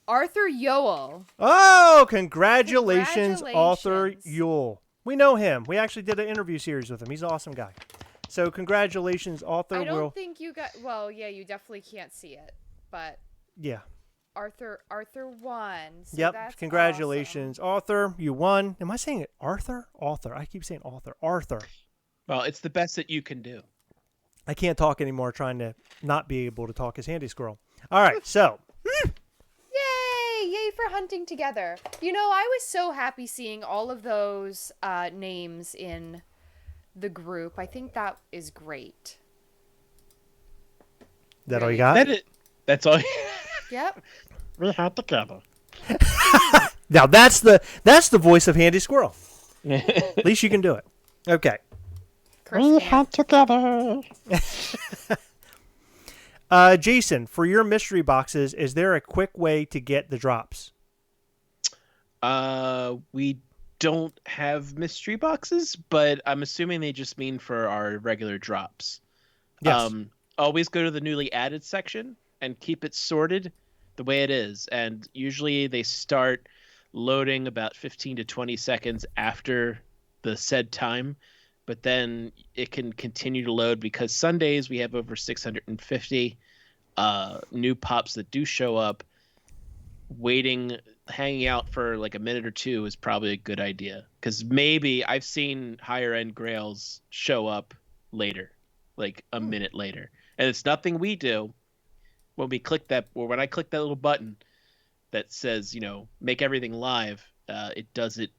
Arthur Yoel. Oh, congratulations, Arthur Yoel. We know him. We actually did an interview series with him. He's an awesome guy. So congratulations, Arthur. I don't think you got... Well, yeah, you definitely can't see it. But... Yeah. Arthur won. So yep. That's congratulations, awesome. Arthur. You won. Am I saying it Arthur? Arthur. I keep saying Arthur. Arthur. Well, it's the best that you can do. I can't talk anymore trying to not be able to talk as Handy Squirrel. All right, so. Yay! Yay for hunting together. You know, I was so happy seeing all of those names in the group. I think that is great. That all you got? That's all. Yep. We hunt together. Now that's the voice of Handy Squirrel. At least you can do it. Okay. We hunt together. Jason, for your mystery boxes, is there a quick way to get the drops? We don't have mystery boxes, but I'm assuming they just mean for our regular drops. Yes. Always go to the newly added section and keep it sorted the way it is. And usually they start loading about 15 to 20 seconds after the said time. But then it can continue to load because Sundays we have over 650 new pops that do show up. Hanging out for like a minute or two is probably a good idea. Because maybe I've seen higher end grails show up later, like a minute later. And it's nothing we do. When we click that, or when I click that little button that says, make everything live, it does it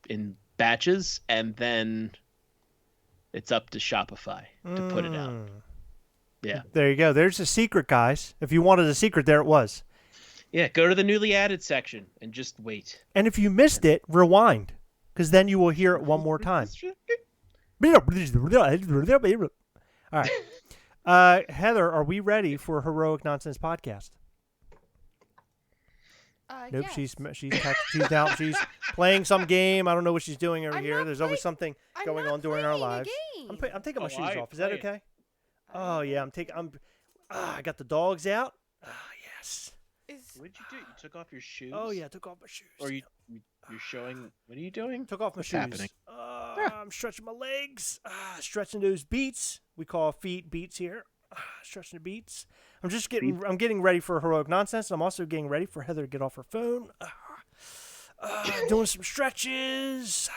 in batches, and then it's up to Shopify to put it out. Yeah. There you go. There's a secret, guys. If you wanted a secret, there it was. Yeah, go to the newly added section and just wait. And if you missed it, rewind, because then you will hear it one more time. All right. Heather, are we ready for Heroic Nonsense Podcast? Nope, yes. she's down. She's playing some game. I don't know what she's doing over here. There's always something going on during our lives. I'm taking my shoes off. Is that okay? Oh yeah, I got the dogs out. Yes. What did you do? You took off your shoes? Oh yeah, I took off my shoes. Or you're showing? What are you doing? Took off my shoes. Happening? I'm stretching my legs. Stretching those beats. We call feet beats here. Stretching the beats. I'm getting ready for Heroic Nonsense. I'm also getting ready for Heather to get off her phone. Doing some stretches.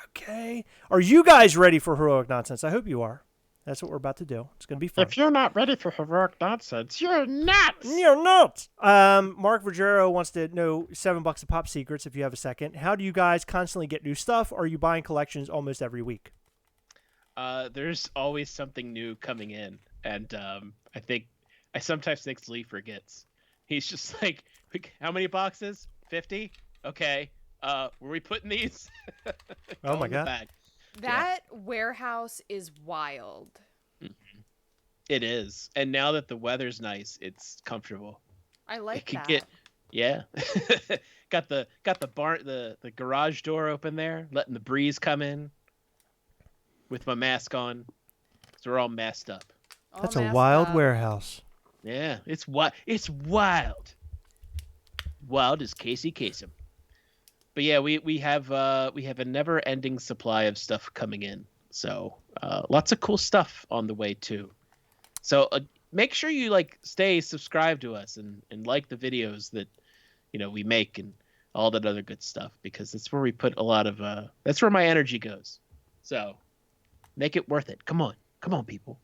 Okay. Are you guys ready for Heroic Nonsense? I hope you are. That's what we're about to do. It's going to be fun. If you're not ready for heroic nonsense, you're nuts! You're nuts! Mark Ruggiero wants to know $7 a pop secrets if you have a second. How do you guys constantly get new stuff? Or are you buying collections almost every week? There's always something new coming in, and I sometimes think Lee forgets. He's just like, how many boxes? 50? Okay. Were we putting these? Oh my God. Bag. That warehouse is wild. Mm-hmm. It is, and now that the weather's nice, it's comfortable. I like It could that. yeah. got the the garage door open there, letting the breeze come in. With my mask on, so we're all masked up. All That's a masked wild up. warehouse. Yeah, it's wild. Wild as Casey Kasem. But yeah, we have a never-ending supply of stuff coming in. So lots of cool stuff on the way too. So make sure you stay subscribed to us and like the videos that we make and all that other good stuff, because that's where we put a lot of that's where my energy goes. So make it worth it. Come on, people.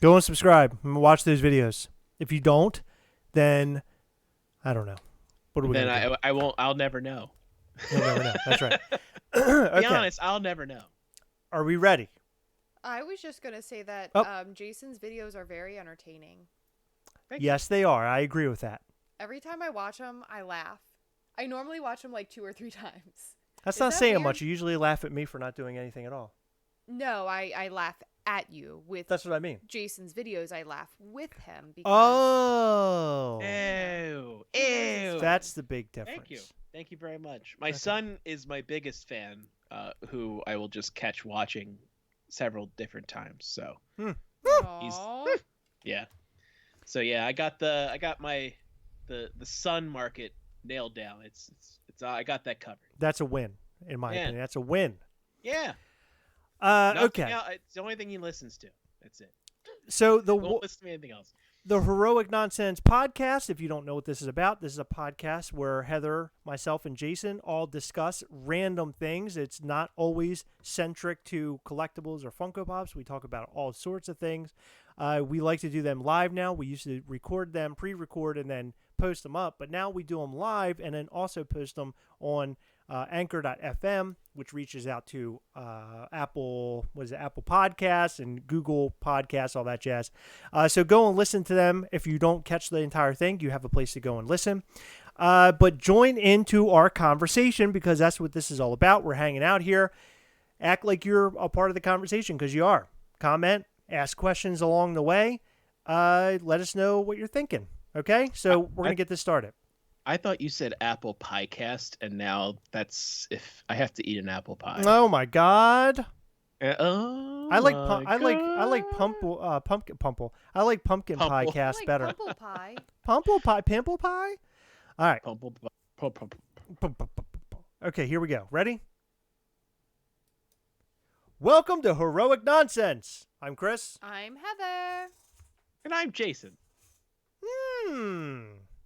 Go and subscribe and watch those videos. If you don't, then I don't know. What are we Then gonna do? I won't. I'll never know. You'll never know. That's right. Be Okay. honest, I'll never know. Are we ready? I was just going to say that Oh. Jason's videos are very entertaining. Thank you. Yes, they are. I agree with that. Every time I watch them, I laugh. I normally watch them 2 or 3 times. That's Is not that saying weird? much. You usually laugh at me for not doing anything at all. No, I laugh at you. With That's what I mean. Jason's videos, I laugh with him. Because Oh. Ew. That's the big difference. Thank you very much. My Okay. son is my biggest fan, who I will just catch watching several different times. So Aw. yeah. So yeah, I got my the sun market nailed down. It's I got that covered. That's a win, in my Yeah. opinion. That's a win. Yeah. Nothing Okay. else- it's the only thing he listens to. That's it. So the Won't listen to anything else. The Heroic Nonsense Podcast, if you don't know what this is about, this is a podcast where Heather, myself, and Jason all discuss random things. It's not always centric to collectibles or Funko Pops. We talk about all sorts of things. We like to do them live now. We used to record them, pre-record, and then post them up. But now we do them live and then also post them on Anchor.fm, which reaches out to Apple Podcasts and Google Podcasts, all that jazz. So go and listen to them. If you don't catch the entire thing, you have a place to go and listen. But join into our conversation, because that's what this is all about. We're hanging out here. Act like you're a part of the conversation, because you are. Comment, ask questions along the way. Let us know what you're thinking. Okay? So we're going to get this started. I thought you said apple pie cast, and now that's if I have to eat an apple pie. Oh my God! Oh, I like my pumpkin I like pumpkin pie Pumple. cast like better. Pumple pie. Pimple pie. All right. Pumple. Okay, here we go. Ready? Welcome to Heroic Nonsense. I'm Chris. I'm Heather. And I'm Jason.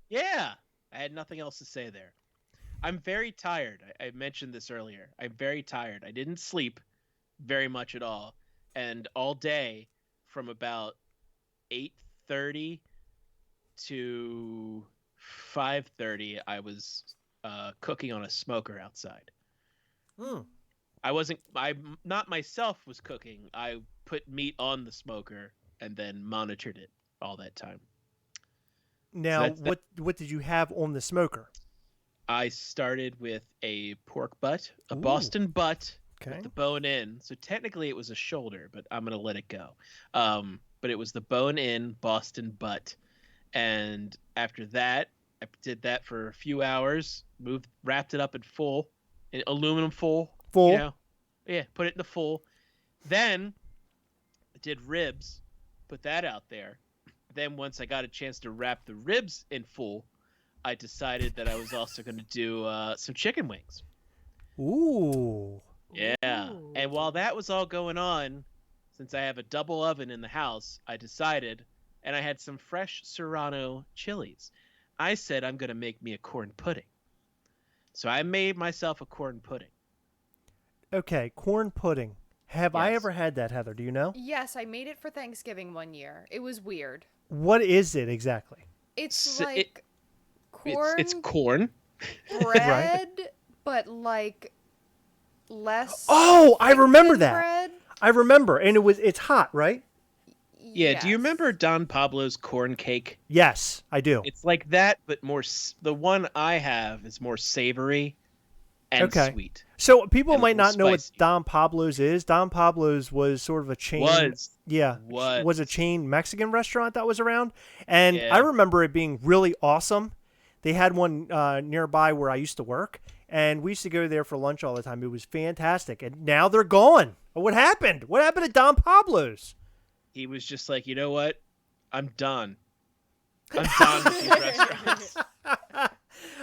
Yeah, I had nothing else to say there. I'm very tired. I mentioned this earlier. I'm very tired. I didn't sleep very much at all. And all day from about 8:30 to 5:30, I was cooking on a smoker outside. I not myself was cooking. I put meat on the smoker and then monitored it all that time. Now, So what did you have on the smoker? I started with a pork butt, a Ooh. Boston butt Okay. with the bone in. So technically it was a shoulder, but I'm going to let it go. But it was the bone in Boston butt. And after that, I did that for a few hours, wrapped it up in aluminum foil. Full. You know? Yeah, put it in the full. Then I did ribs, put that out there. Then once I got a chance to wrap the ribs in full, I decided that I was also going to do some chicken wings. Ooh. Yeah. Ooh. And while that was all going on, since I have a double oven in the house, I decided, and I had some fresh Serrano chilies. I said I'm going to make me a corn pudding. So I made myself a corn pudding. Okay, corn pudding. Have I Yes. ever had that, Heather? Do you know? Yes, I made it for Thanksgiving one year. It was weird. What is it exactly? It's S- like It's corn corn. bread, but like less. Oh, I thick remember than that. bread. I remember, and it's hot, right? Yeah. Do you Yes. remember Don Pablo's corn cake? Yes, I do. It's like that, but more. The one I have is more savory and Okay. sweet. So people And a might little not know what spicy. Don Pablo's is. Don Pablo's was sort of a chain. Was a chain Mexican restaurant that was around, and Yeah. I remember it being really awesome. They had one nearby where I used to work, and we used to go there for lunch all the time. It was fantastic, and now they're gone. What happened? What happened to Don Pablo's? He was just like, you know what? I'm done. I'm done with these restaurants.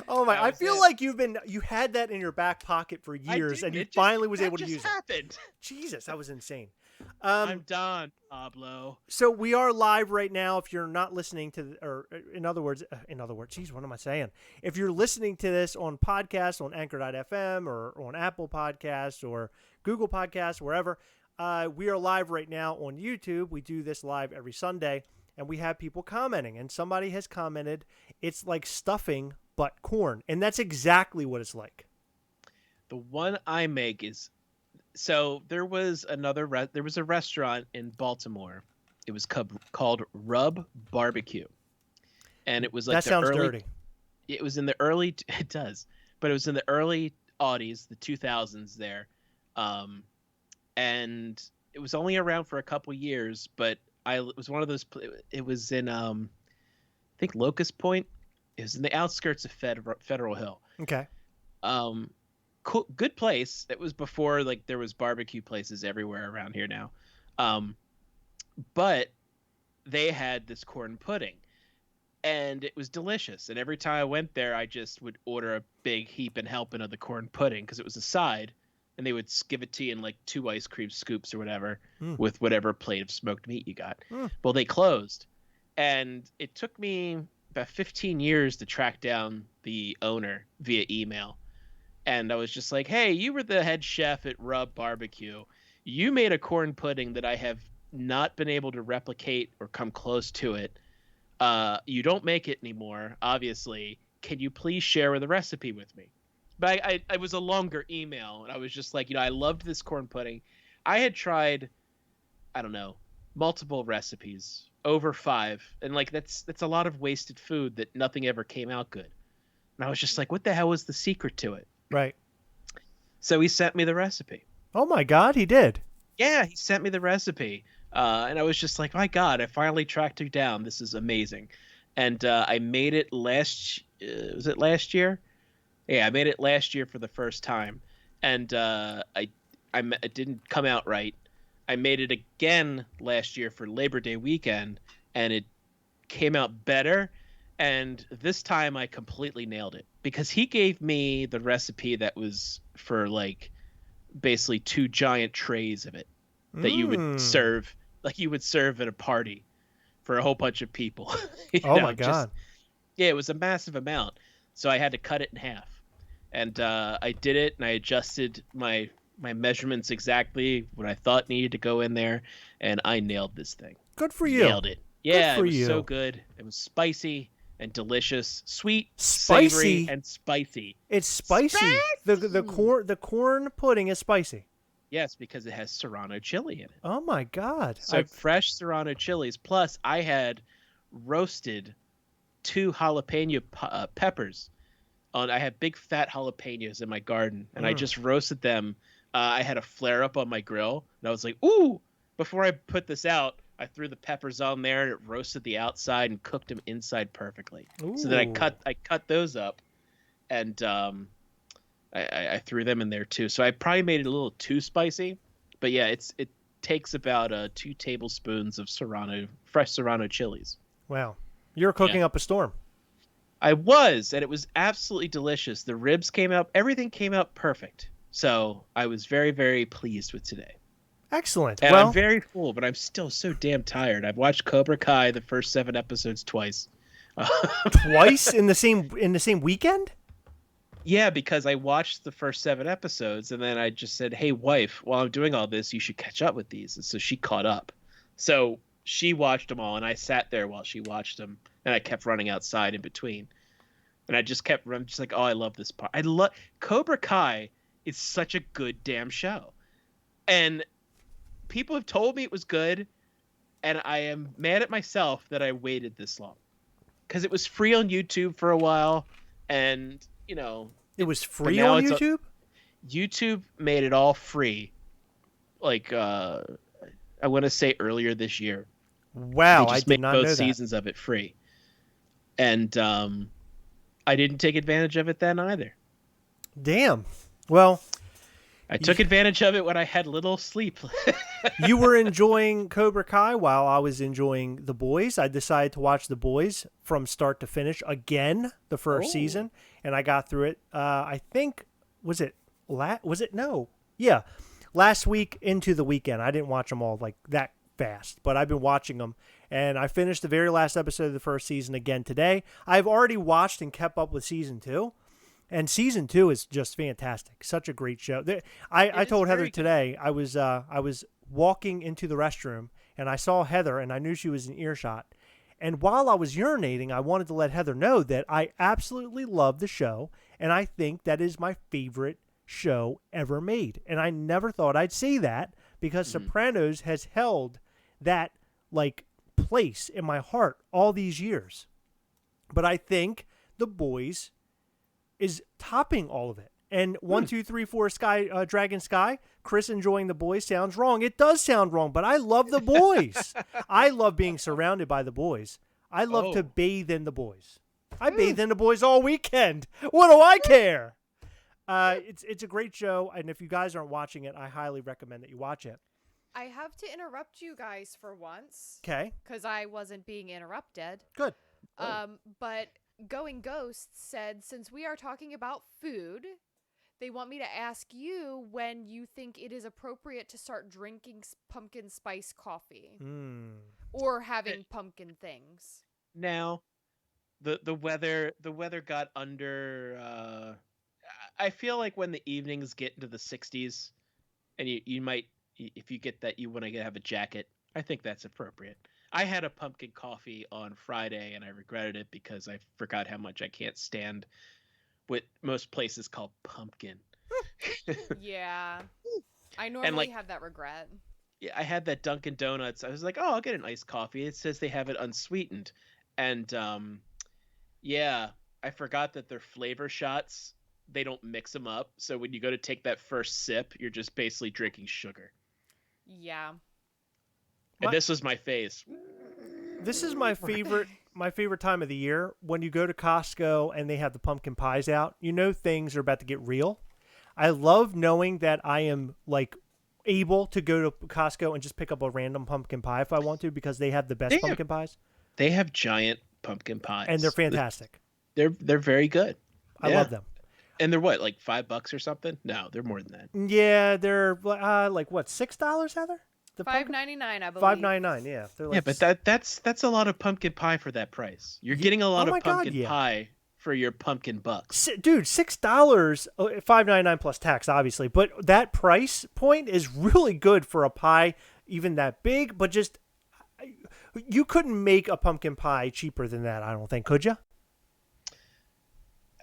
Oh my! That I was feel it. like you had that in your back pocket for years, and you finally was able to use it. Happened. Jesus, that was insane. I'm done, Pablo. So we are live right now. If you're not listening to, or in other words, geez, what am I saying? If you're listening to this on podcast on Anchor.fm or on Apple Podcasts or Google Podcasts, wherever, we are live right now on YouTube. We do this live every Sunday, and we have people commenting. And somebody has commented, it's like stuffing but corn, and that's exactly what it's like. The one I make is so there was there was a restaurant in Baltimore. It was called Rub Barbecue, and it was like That sounds dirty. It was in the early. It does, but it was in the early '80s, the 2000s there, and it was only around for a couple years. But it was one of those. It was in I think Locust Point. It was in the outskirts of Federal Hill. Okay. Cool, good place. It was before like there was barbecue places everywhere around here now. But they had this corn pudding, and it was delicious. And every time I went there, I just would order a big heap and helping of the corn pudding because it was a side, and they would give it to you in like 2 ice cream scoops or whatever with whatever plate of smoked meat you got. Well, they closed, and it took me about 15 years to track down the owner via email. And I was just like, hey, you were the head chef at Rub Barbecue. You made a corn pudding that I have not been able to replicate or come close to it. You don't make it anymore, obviously. Can you please share the recipe with me? But I was a longer email, and I was just like, I loved this corn pudding. I had tried, I don't know, multiple recipes, over 5. And like that's a lot of wasted food that nothing ever came out good. And I was just like, what the hell was the secret to it? Right. So he sent me the recipe. Oh my God, he did. Yeah, he sent me the recipe. And I was just like, my God, I finally tracked you down. This is amazing. And I made it was it last year? Yeah, I made it last year for the first time. And it didn't come out right. I made it again last year for Labor Day weekend, and it came out better. And this time I completely nailed it because he gave me the recipe that was for like basically 2 giant trays of it that you would serve, like you would serve at a party for a whole bunch of people. My God. Yeah, it was a massive amount. So I had to cut it in half. And I did it, and I adjusted my measurements exactly what I thought needed to go in there, and I nailed this thing. Good for you. Nailed it. Yeah, for it was you. so good. It was spicy and delicious, sweet, Spicy? savory, and spicy. It's spicy. The corn pudding is spicy. Yes, because it has serrano chili in it. Oh my God. So fresh serrano chilies. Plus, I had roasted 2 jalapeno peppers. I had big fat jalapenos in my garden, and I just roasted them. I had a flare up on my grill, and I was like, ooh, before I put this out, I threw the peppers on there, and it roasted the outside and cooked them inside perfectly. Ooh. So then I cut those up, and I threw them in there too. So I probably made it a little too spicy, but yeah, it takes about 2 tablespoons of fresh serrano chilies. Wow. You're cooking up a storm. I was, and it was absolutely delicious. The ribs came out, everything came out perfect. So I was very, very pleased with today. Excellent. And well, I'm very full, but I'm still so damn tired. I've watched Cobra Kai the first 7 episodes twice. Twice in the same weekend? Yeah, because I watched the first 7 episodes and then I just said, "Hey, wife, while I'm doing all this, you should catch up with these." And so she caught up. So she watched them all, and I sat there while she watched them, and I kept running outside in between. And I just kept running, just like, "Oh, I love this part. I love Cobra Kai is such a good damn show." And people have told me it was good, and I am mad at myself that I waited this long because it was free on YouTube for a while, and It was but free now on it's YouTube? YouTube made it all free. Like I want to say earlier this year, they Wow, I just did made not both know that. seasons of it free, and I didn't take advantage of it then either. Damn. Well, I took advantage of it when I had little sleep. you were enjoying Cobra Kai while I was enjoying The Boys. I decided to watch The Boys from start to finish again, the first season, and I got through it. I think was it no? Yeah, last week into the weekend. I didn't watch them all like that fast, but I've been watching them, and I finished the very last episode of the first season again today. I've already watched and kept up with season 2. And season 2 is just fantastic. Such a great show. I told Heather today I was walking into the restroom and I saw Heather and I knew she was in earshot. And while I was urinating, I wanted to let Heather know that I absolutely love the show and I think that is my favorite show ever made. And I never thought I'd say that because Sopranos has held that like place in my heart all these years. But I think The Boys is topping all of it. And 1, 2, 3, 4 Sky Dragon Sky, Chris enjoying The Boys sounds wrong. It does sound wrong, but I love The Boys. I love being surrounded by The Boys. I love to bathe in The Boys. I bathe in The Boys all weekend. What do I care? It's a great show, and if you guys aren't watching it, I highly recommend that you watch it. I have to interrupt you guys for once. Okay. Because I wasn't being interrupted. Good. But Going Ghosts said, since we are talking about food, they want me to ask you when you think it is appropriate to start drinking pumpkin spice coffee or having pumpkin things. Now, the weather got under. I feel like when the evenings get into the 60s, and you might, if you get that, you want to have a jacket. I think that's appropriate. I had a pumpkin coffee on Friday, and I regretted it because I forgot how much I can't stand what most places call pumpkin. Yeah. I normally have that regret. Yeah, I had that Dunkin' Donuts. I was like, oh, I'll get an iced coffee. It says they have it unsweetened. And, yeah, I forgot that their flavor shots, they don't mix them up. So when you go to take that first sip, you're just basically drinking sugar. Yeah. And this was my face. This is my favorite time of the year when you go to Costco and they have the pumpkin pies out. You know things are about to get real. I love knowing that I am like able to go to Costco and just pick up a random pumpkin pie if I want to because they have the best pumpkin pies. They have giant pumpkin pies, and they're fantastic. They're very good. I love them. And they're what, like $5 or something? No, they're more than that. Yeah, they're like what, $6, Heather? $5.99, I believe. $5.99, yeah. They're like, yeah, but that's a lot of pumpkin pie for that price. You're getting a lot of pumpkin pie for your pumpkin bucks. Dude, $6, $5.99 plus tax, obviously. But that price point is really good for a pie, even that big. But just, you couldn't make a pumpkin pie cheaper than that, I don't think, could you?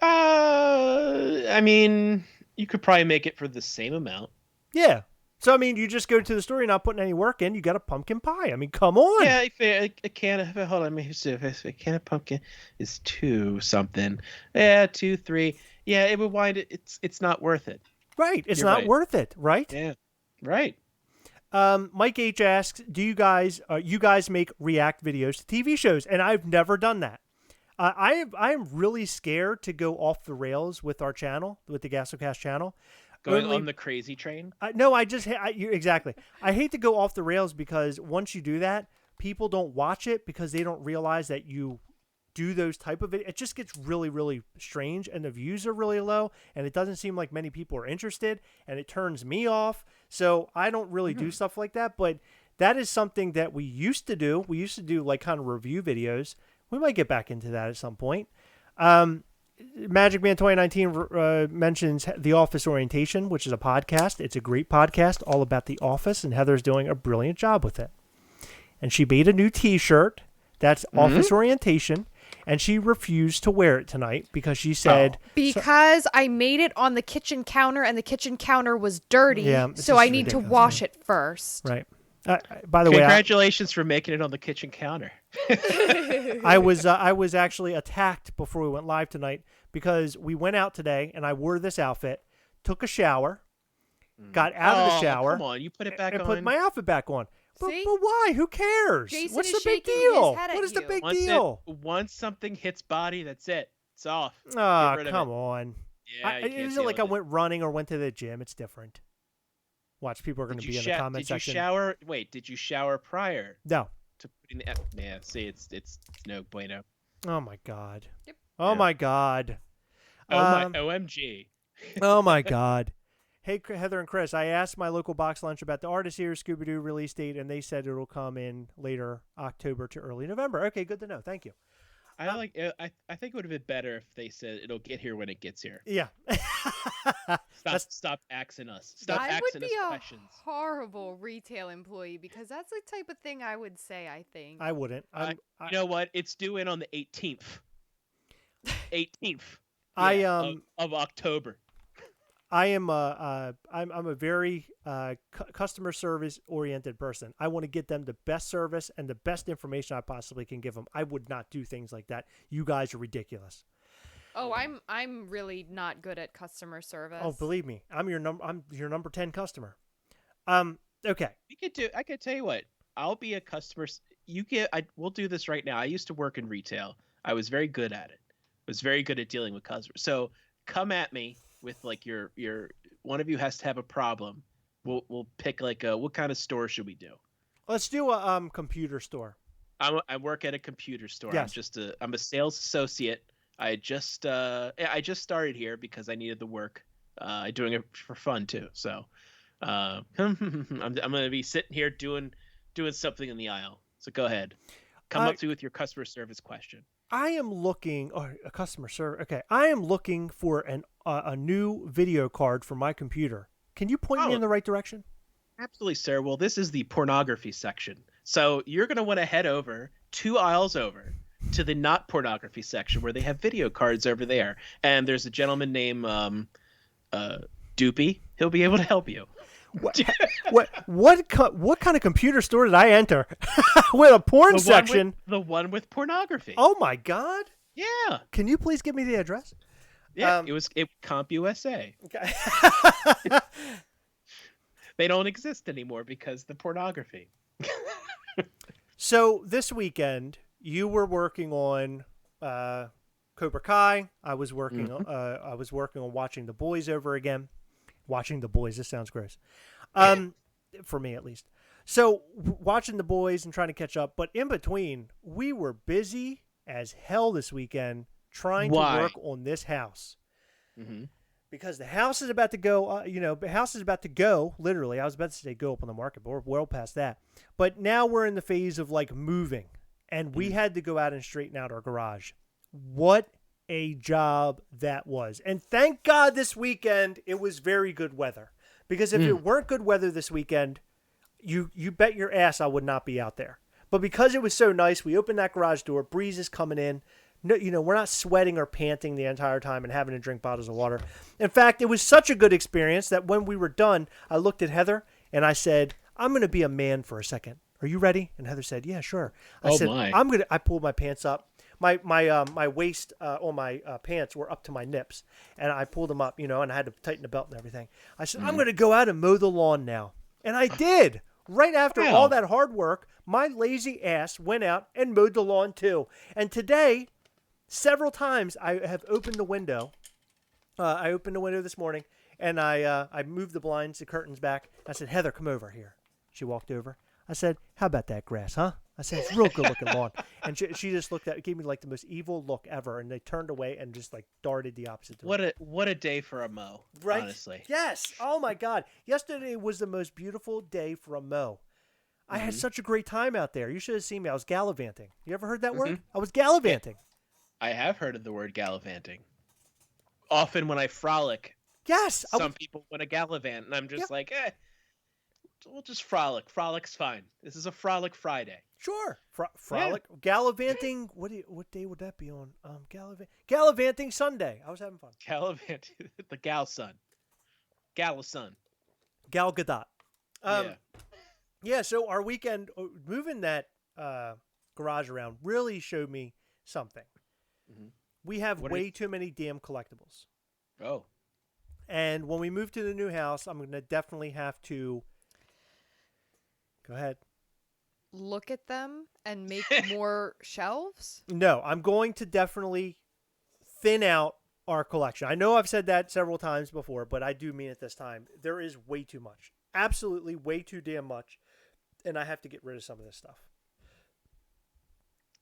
I mean, you could probably make it for the same amount. Yeah. So, I mean, you just go to the store, you're not putting any work in, you got a pumpkin pie. I mean, come on. Yeah, a can of, hold on, a can of pumpkin is 2 something. Yeah, 2, 3. Yeah, it would wind it, it's not worth it. Right. It's not worth it, right? Yeah, right. Mike H asks, do you guys make react videos to TV shows? And I've never done that. I am really scared to go off the rails with our channel, with the Gastlecast channel. Going on the crazy train? No, exactly. I hate to go off the rails because once you do that, people don't watch it because they don't realize that you do those type of it just gets really, really strange, and the views are really low, and it doesn't seem like many people are interested, and it turns me off. So I don't really do stuff like that, but that is something that we used to do. We used to do like kind of review videos. We might get back into that at some point. Magic Man 2019 mentions The Office Orientation, which is a podcast. It's a great podcast all about The Office, and Heather's doing a brilliant job with it. And she made a new T-shirt that's Office Orientation, and she refused to wear it tonight because she said... Because I made it on the kitchen counter, and the kitchen counter was dirty, so I need to wash it first. Right. By the way, congratulations for making it on the kitchen counter. I was actually attacked before we went live tonight because we went out today and I wore this outfit, took a shower, got out of the shower. Come on, you put it back and on. put my outfit back on. But why? Who cares? Jason What's is the big shaking his deal? head at What is the you. big deal? Once something hits body, that's it. It's off. Oh, Get rid of come it. on. Yeah, you It can't isn't like I deal with went running or went to the gym. It's different. Watch, people are going to be in the comment section. Did you shower? Wait, did you shower prior No. to putting the? Yeah, see, it's no bueno. Oh my God. Yep. Oh my God. OMG. Oh my God. Hey, Heather and Chris, I asked my local box lunch about the Artist Here Scooby-Doo release date, and they said it'll come in later October to early November. Okay, good to know. Thank you. I think it would have been better if they said it'll get here when it gets here. Yeah. Stop axing us. Stop I would axing be us a questions. horrible retail employee because that's the type of thing I would say, I think. I wouldn't. You know what? It's due in on the 18th. 18th. Of October. I'm a very customer service oriented person. I want to get them the best service and the best information I possibly can give them. I would not do things like that. You guys are ridiculous. Oh, I'm really not good at customer service. Oh, believe me, I'm your number 10 customer. Okay. I could tell you what. I'll be a customer. We'll do this right now. I used to work in retail. I was very good at it. I was very good at dealing with customers. So come at me with like your one of you has to have a problem. We'll pick like what kind of store should we do? Let's do a computer store. I work at a computer store. Yes. I'm a sales associate. I just started here because I needed the work. I'm doing it for fun too. So I'm gonna be sitting here doing something in the aisle. So go ahead, come up to me with your customer service question. I am looking, a customer service. Okay, I am looking for a new video card for my computer. Can you point me in the right direction? Absolutely, sir. Well, this is the pornography section. So you're going to want to head over 2 aisles over to the not pornography section where they have video cards over there. And there's a gentleman named Doopy. He'll be able to help you. What kind of computer store did I enter? With a porn section? The one with pornography. Oh my God. Yeah. Can you please give me the address? Yeah, it was CompUSA. Okay. They don't exist anymore because the pornography. So this weekend you were working on Cobra Kai. I was working on watching The Boys over again. Watching The Boys. This sounds gross. For me at least. So watching The Boys and trying to catch up, but in between we were busy as hell this weekend trying to work on this house. Mm-hmm. Because the house is about to go, the house is about to go, literally. I was about to say go up on the market, but we're well past that. But now we're in the phase of like moving, and we had to go out and straighten out our garage. What a job that was. And thank God this weekend it was very good weather. Because if it weren't good weather this weekend, you bet your ass I would not be out there. But because it was so nice, we opened that garage door, breeze is coming in. No, we're not sweating or panting the entire time and having to drink bottles of water. In fact, it was such a good experience that when we were done, I looked at Heather and I said, I'm going to be a man for a second. Are you ready? And Heather said, yeah, sure. I pulled my pants up. My waist on my pants were up to my nips, and I pulled them up, and I had to tighten the belt and everything. I said, I'm going to go out and mow the lawn now. And I did. Right after all that hard work, my lazy ass went out and mowed the lawn too. And today, several times I have opened the window. I opened the window this morning, and I moved the blinds, the curtains back. I said, Heather, come over here. She walked over. I said, how about that grass, huh? I said, it's a real good-looking lawn. And she just looked at it, gave me like the most evil look ever, and they turned away and just like darted the opposite direction. What a day for a mow, right? Honestly. Yes. Oh, my God. Yesterday was the most beautiful day for a mow. I had such a great time out there. You should have seen me. I was gallivanting. You ever heard that word? I was gallivanting. I have heard of the word gallivanting. often when I frolic, Yes. some people want to gallivant, and I'm just like, we'll just frolic. Frolic's fine. This is a frolic Friday. Sure. Frolic. Gallivanting. What day would that be on? Gallivanting Sunday. I was having fun. Gallivant, the gal son. Gala son. Gal Gadot. Yeah. Yeah, so our weekend, moving that garage around really showed me something. Mm-hmm. We have way too many damn collectibles. Oh. And when we move to the new house, I'm going to definitely have to... Go ahead. Look at them and make more shelves? No, I'm going to definitely thin out our collection. I know I've said that several times before, but I do mean it this time. There is way too much. Absolutely way too damn much. And I have to get rid of some of this stuff.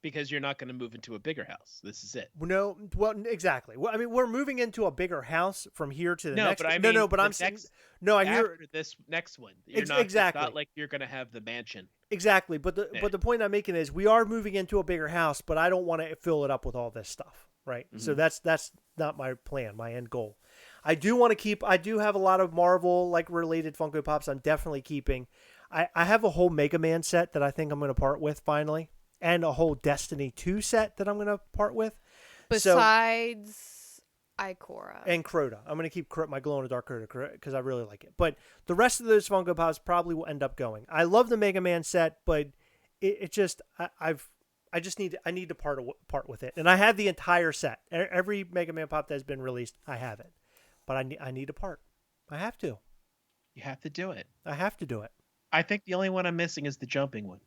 Because you're not going to move into a bigger house. This is it. No, well, exactly. Well, I mean, we're moving into a bigger house from here to the next. But I mean, but I'm saying, no, I hear after this next one. You're not, exactly. It's not like you're going to have the mansion. Exactly, but the point I'm making is we are moving into a bigger house, but I don't want to fill it up with all this stuff, right? Mm-hmm. So that's not my plan, my end goal. I do want to keep. I do have a lot of Marvel like related Funko Pops. I'm definitely keeping. I have a whole Mega Man set that I think I'm going to part with finally. And a whole Destiny 2 set that I'm going to part with. Besides Ikora. And Crota. I'm going to keep my glow-in-the-dark Crota because I really like it. But the rest of those Funko Pops probably will end up going. I love the Mega Man set, but it just... I need to part with it. And I have the entire set. Every Mega Man Pop that has been released, I have it. But I need to part. I have to. You have to do it. I have to do it. I think the only one I'm missing is the jumping one.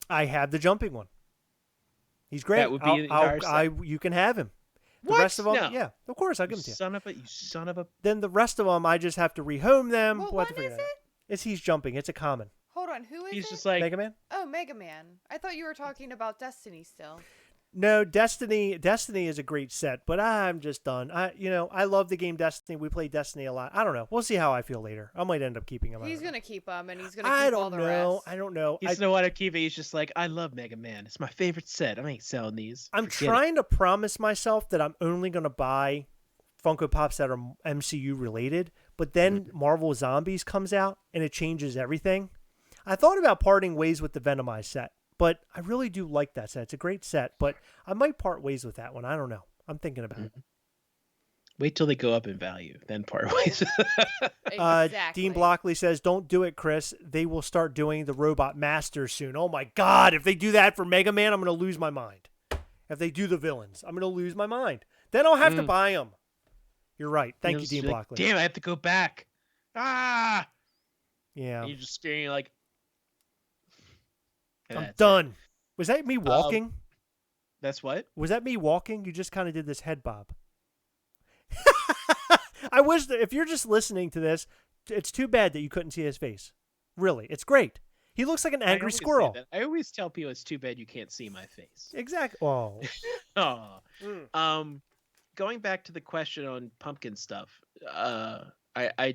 I have the jumping one. He's great. That would be the entire set. You can have him. The What? rest of them, No. yeah, of course, I'll give them to you. You son of a... Then the rest of them, I just have to rehome them. What We'll one have to figure is that out. it? He's jumping. It's a common. Hold on, who is He's it? just like... Mega Man? Oh, Mega Man. I thought you were talking about Destiny still. No, Destiny is a great set, but I'm just done. I love the game Destiny. We play Destiny a lot. I don't know. We'll see how I feel later. I might end up keeping him. He's going to keep them, and he's going to keep all the rest. I don't know. He's no one to keep it. He's just like, I love Mega Man. It's my favorite set. I ain't selling these. I'm trying to promise myself that I'm only going to buy Funko Pops that are MCU related, but then Marvel Zombies comes out, and it changes everything. I thought about parting ways with the Venomized set. But I really do like that set. It's a great set, but I might part ways with that one. I don't know. I'm thinking about it. Wait till they go up in value, then part ways. Exactly. Dean Blockley says, don't do it, Chris. They will start doing the Robot Masters soon. Oh, my God. If they do that for Mega Man, I'm going to lose my mind. If they do the villains, I'm going to lose my mind. Then I'll have to buy them. You're right. Thank you, Dean Blockley. Damn, I have to go back. Ah! Yeah. And you're just staring like... I'm done. Was that me walking? That's what? Was that me walking? You just kind of did this head bob. I wish that if you're just listening to this, it's too bad that you couldn't see his face. Really, it's great. He looks like an angry squirrel. I always tell people it's too bad you can't see my face. Exactly. Oh. Going back to the question on pumpkin stuff, I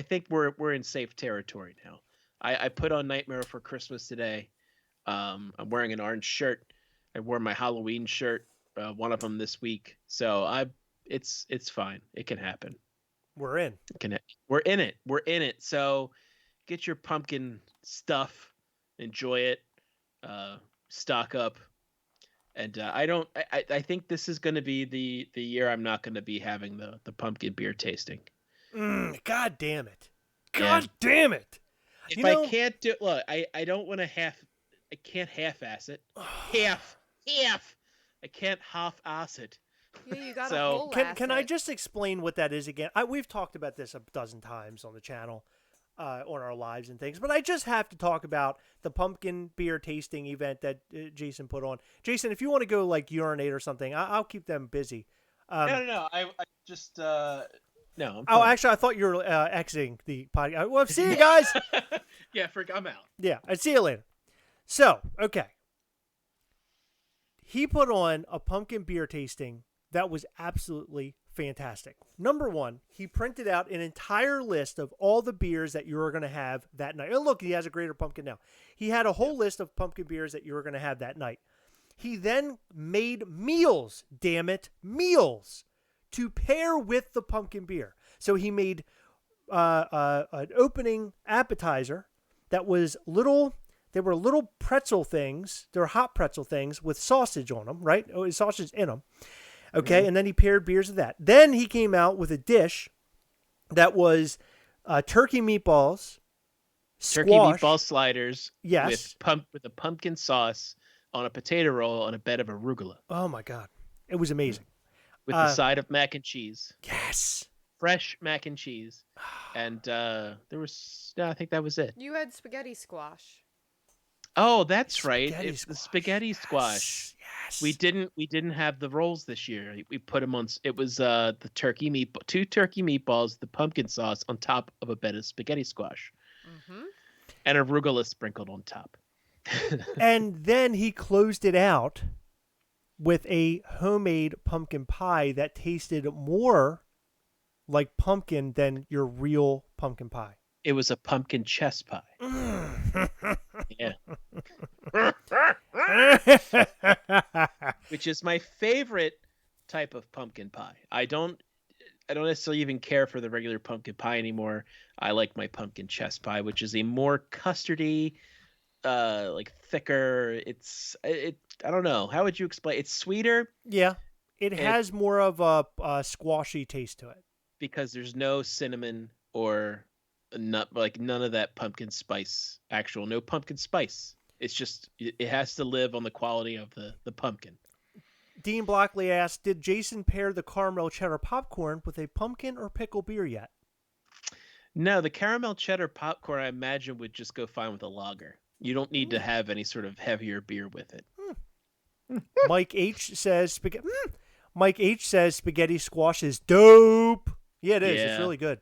think we're in safe territory now. I put on Nightmare for Christmas today. I'm wearing an orange shirt. I wore my Halloween shirt, one of them this week. So it's fine. It can happen. We're in. We're in it. We're in it. So get your pumpkin stuff, enjoy it, stock up. And I think this is going to be the year I'm not going to be having the pumpkin beer tasting. God damn it. God damn it. If I can't do look, I don't want to I can't half-ass it. Half. I can't half-ass it. Yeah, you got So- Can I just explain what that is again? We've talked about this a dozen times on the channel, on our lives and things, but I just have to talk about the pumpkin beer tasting event that Jason put on. Jason, if you want to go like urinate or something, I'll keep them busy. No. I just no. Oh, actually, I thought you were exiting the podcast. Well, see you guys. Yeah, I'm out. Yeah, I'd see you later. So, okay. He put on a pumpkin beer tasting that was absolutely fantastic. Number one, he printed out an entire list of all the beers that you were going to have that night. Oh, look, he has a greater pumpkin now. He had a whole list of pumpkin beers that you were going to have that night. He then made meals, damn it, meals to pair with the pumpkin beer. So he made an opening appetizer that was little. They were little pretzel things. They were hot pretzel things with sausage on them, right? Oh, sausage in them. Okay, and then he paired beers with that. Then he came out with a dish that was turkey meatballs, Turkey squash. meatball sliders Yes. with a pumpkin sauce on a potato roll on a bed of arugula Oh my God, it was amazing. with the side of mac and cheese. Yes. Fresh mac and cheese. And I think that was it. You had spaghetti squash. Oh, that's right. Spaghetti It's the squash. spaghetti squash. Yes. We didn't have the rolls this year. We put them on. It was the two turkey meatballs, the pumpkin sauce on top of a bed of spaghetti squash, Mm-hmm. and arugula sprinkled on top. And then he closed it out with a homemade pumpkin pie that tasted more like pumpkin than your real pumpkin pie. It was a pumpkin chess pie. Yeah, which is my favorite type of pumpkin pie. I don't necessarily even care for the regular pumpkin pie anymore. I like my pumpkin chess pie, which is a more custardy, like thicker. I don't know. How would you explain? It's sweeter Yeah, it has more of a squashy taste to it. because there's no cinnamon or nut, like none of that pumpkin spice. No pumpkin spice. It's just it has to live on the quality of the pumpkin. Dean Blockley asked, did Jason pair the caramel cheddar popcorn with a pumpkin or pickle beer yet? No, the caramel cheddar popcorn I imagine would just go fine with a lager. You don't need to have any sort of heavier beer with it. Mike H says spaghetti squash is dope. Yeah, it is. It's Yeah. really good.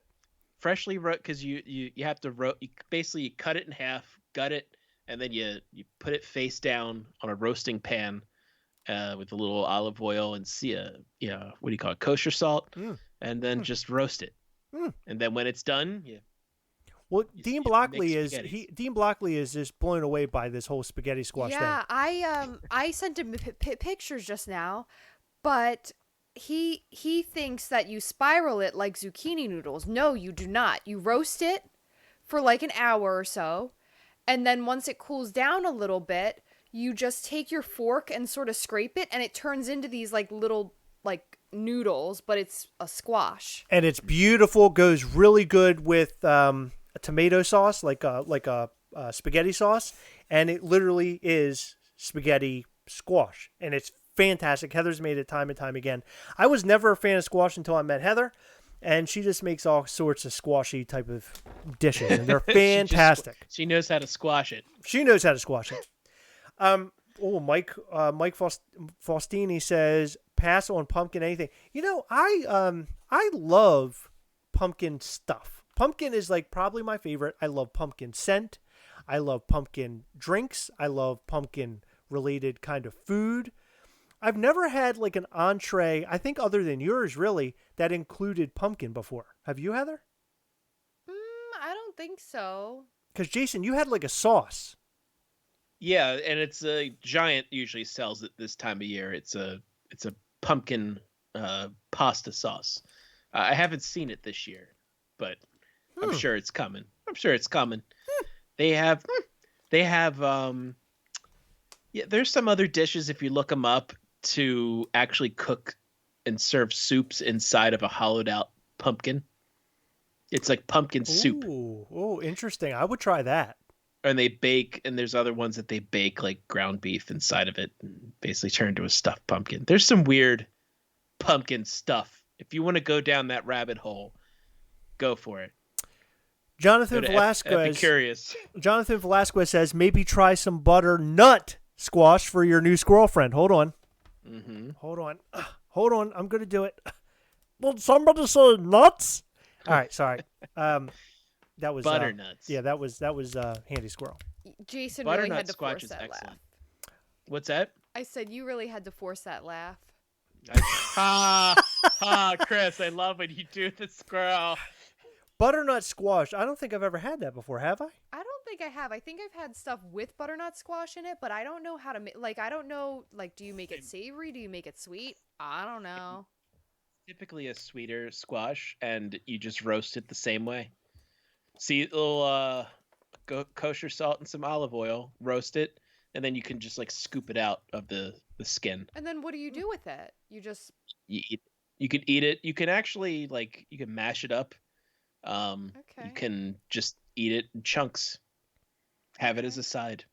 Freshly roast, because you have to roast. Basically, you cut it in half, gut it, and then you put it face down on a roasting pan with a little olive oil and what do you call it, kosher salt, and then just roast it. And then when it's done, Well, You Dean see Blockley mixed Dean Blockley is just blown away by this whole spaghetti squash Yeah, thing. I sent him pictures just now, but he thinks that you spiral it like zucchini noodles. No, you do not. You roast it for like an hour or so, and then once it cools down a little bit, you just take your fork and sort of scrape it, and it turns into these like little like noodles, but it's a squash. And it's beautiful. Goes really good with a tomato sauce, like a spaghetti sauce, and it literally is spaghetti squash, and it's fantastic. Heather's made it time and time again. I was never a fan of squash until I met Heather, and she just makes all sorts of squashy type of dishes, and they're fantastic. she knows how to squash it. She knows how to squash it. Mike Faustini says pass on pumpkin anything. You know, I love pumpkin stuff. Pumpkin is like probably my favorite. I love pumpkin scent. I love pumpkin drinks. I love pumpkin related kind of food. I've never had like an entree, I think other than yours really, that included pumpkin before. Have you, Heather? I don't think so. Because Jason, you had like a sauce. Yeah, and it's a Giant usually sells it this time of year. It's a pumpkin pasta sauce. I haven't seen it this year, but I'm sure it's coming. They have there's some other dishes if you look them up to actually cook and serve soups inside of a hollowed out pumpkin. It's like pumpkin soup. Oh, interesting. I would try that. And they bake, and there's other ones that they bake like ground beef inside of it and basically turn into a stuffed pumpkin. There's some weird pumpkin stuff. If you want to go down that rabbit hole, go for it. Jonathan Be Velasquez. curious. Jonathan Velasquez says maybe try some butternut squash for your new squirrel friend. Hold on. Mm-hmm. Hold on. I'm gonna do it. Did somebody say nuts? All right. Sorry. That was Butternuts. that was Handy Squirrel. Jason really Butternut had to squash force is that excellent. laugh. What's that? I said you really had to force that laugh. Chris, I love when you do the squirrel. Butternut squash. I don't think I've ever had that before. Have I? I don't think I have. I think I've had stuff with butternut squash in it, but I don't know how to make. Like, I don't know. Like, do you make it savory? Do you make it sweet? I don't know. typically a sweeter squash, and you just roast it the same way. See, a little kosher salt and some olive oil, roast it, and then you can just like scoop it out of the skin. And then what do you do with it? You just You eat, you can eat it. You can actually you can mash it up. You okay. can just eat it in chunks. Have it as a side.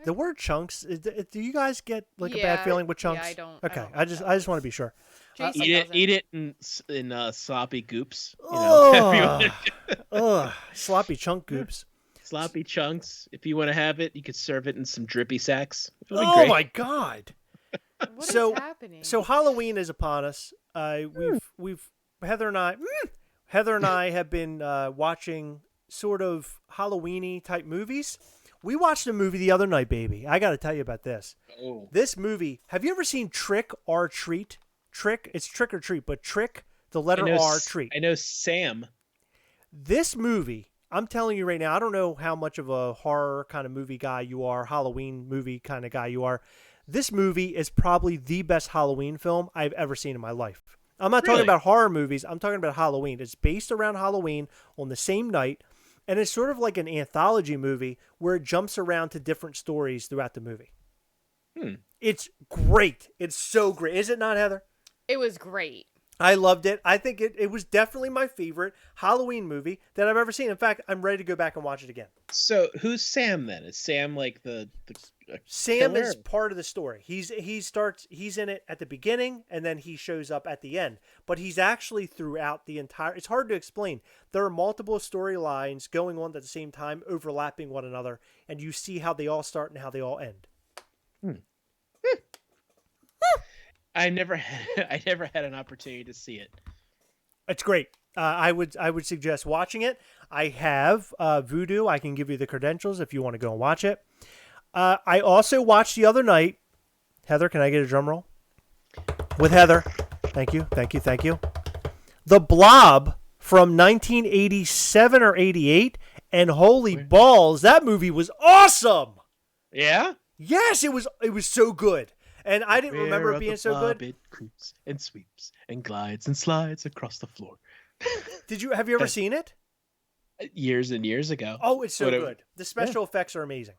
The word chunks. Do you guys get like a Yeah, bad feeling with chunks? yeah, I don't- Okay, I don't I like just chunks. want to be sure. Jason Eat it. doesn't. Eat it in sloppy goops. You know, if you wanna Ugh, sloppy chunk goops. sloppy chunks. If you want to have it, you could serve it in some drippy sacks. It'll be Oh great. my god! What is So- happening? So Halloween is upon us. We've Heather and I have been watching sort of Halloweeny type movies. We watched a movie the other night, baby. I got to tell you about this. Oh. This movie. Have you ever seen Trick or Treat? Trick. It's Trick or Treat, but Trick, the letter R, Treat. I know Sam. This movie, I'm telling you right now, I don't know how much of a horror kind of movie guy you are, Halloween movie kind of guy you are. This movie is probably the best Halloween film I've ever seen in my life. I'm not talking Really? about horror movies. I'm talking about Halloween. It's based around Halloween on the same night, and it's sort of like an anthology movie where it jumps around to different stories throughout the movie. It's great. It's so great. Is it not, Heather? it was great. I loved it. I think it was definitely my favorite Halloween movie that I've ever seen. In fact, I'm ready to go back and watch it again. So who's Sam then? Is Sam like the Sam killer? is part of the story. He's in it at the beginning and then he shows up at the end. But he's actually throughout the entire. It's hard to explain. There are multiple storylines going on at the same time, overlapping one another, and you see how they all start and how they all end. I never had an opportunity to see it. It's great. I would suggest watching it. I have Vudu. I can give you the credentials if you want to go and watch it. I also watched the other night. Heather, can I get a drum roll? With Heather. Thank you. The Blob from 1987 or 88. And holy balls, that movie was awesome. Yeah? Yes, it was so good. And I didn't remember Where it of being the so blob good. It creeps and sweeps and glides and slides across the floor. Have you ever seen it? Years and years ago. Oh, it's so Whatever. good. The special effects are amazing.